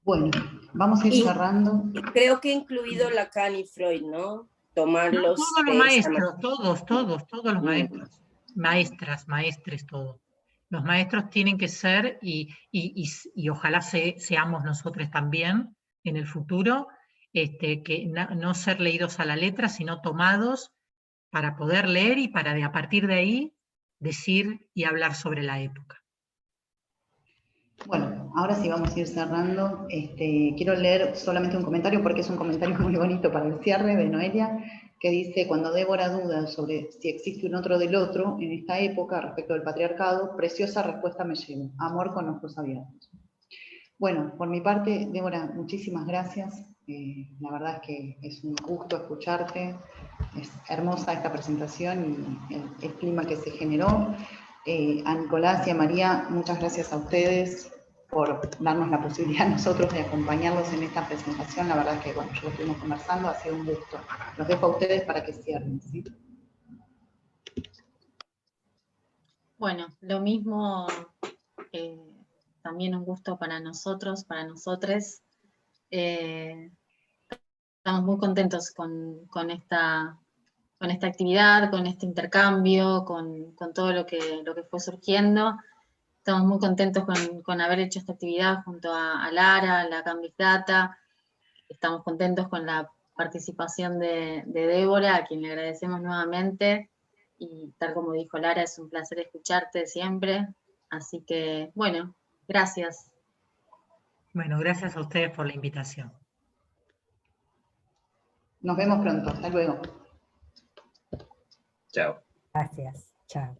Bueno, vamos a ir cerrando. Creo que he incluido Lacan y Freud, ¿no? Tomarlos. No, todos los maestros, todos los maestros. Maestras, maestres, todos. Los maestros tienen que ser, y ojalá seamos nosotros también en el futuro, que no ser leídos a la letra, sino tomados para poder leer y para a partir de ahí decir y hablar sobre la época. Bueno, ahora sí vamos a ir cerrando. Quiero leer solamente un comentario porque es un comentario muy bonito para el cierre de Noelia, que dice: cuando Débora duda sobre si existe un otro del otro en esta época respecto del patriarcado, preciosa respuesta me llevo: amor con ojos abiertos. Bueno, por mi parte, Débora, muchísimas gracias. La verdad es que es un gusto escucharte. Es hermosa esta presentación y el clima que se generó. A Nicolás y a María, muchas gracias a ustedes por darnos la posibilidad a nosotros de acompañarlos en esta presentación. La verdad es que, bueno, ya lo estuvimos conversando, ha sido un gusto. Los dejo a ustedes para que cierren, ¿sí? Bueno, lo mismo, también un gusto para nosotros, para nosotres. Estamos muy contentos con esta actividad, con este intercambio, con todo lo que fue surgiendo. Estamos muy contentos con haber hecho esta actividad junto a Lara, a la Big Data. Estamos contentos con la participación de Débora, a quien le agradecemos nuevamente. Y tal como dijo Lara, es un placer escucharte siempre. Así que, bueno, gracias. Bueno, gracias a ustedes por la invitación. Nos vemos pronto. Hasta luego. Chao. Gracias. Chao.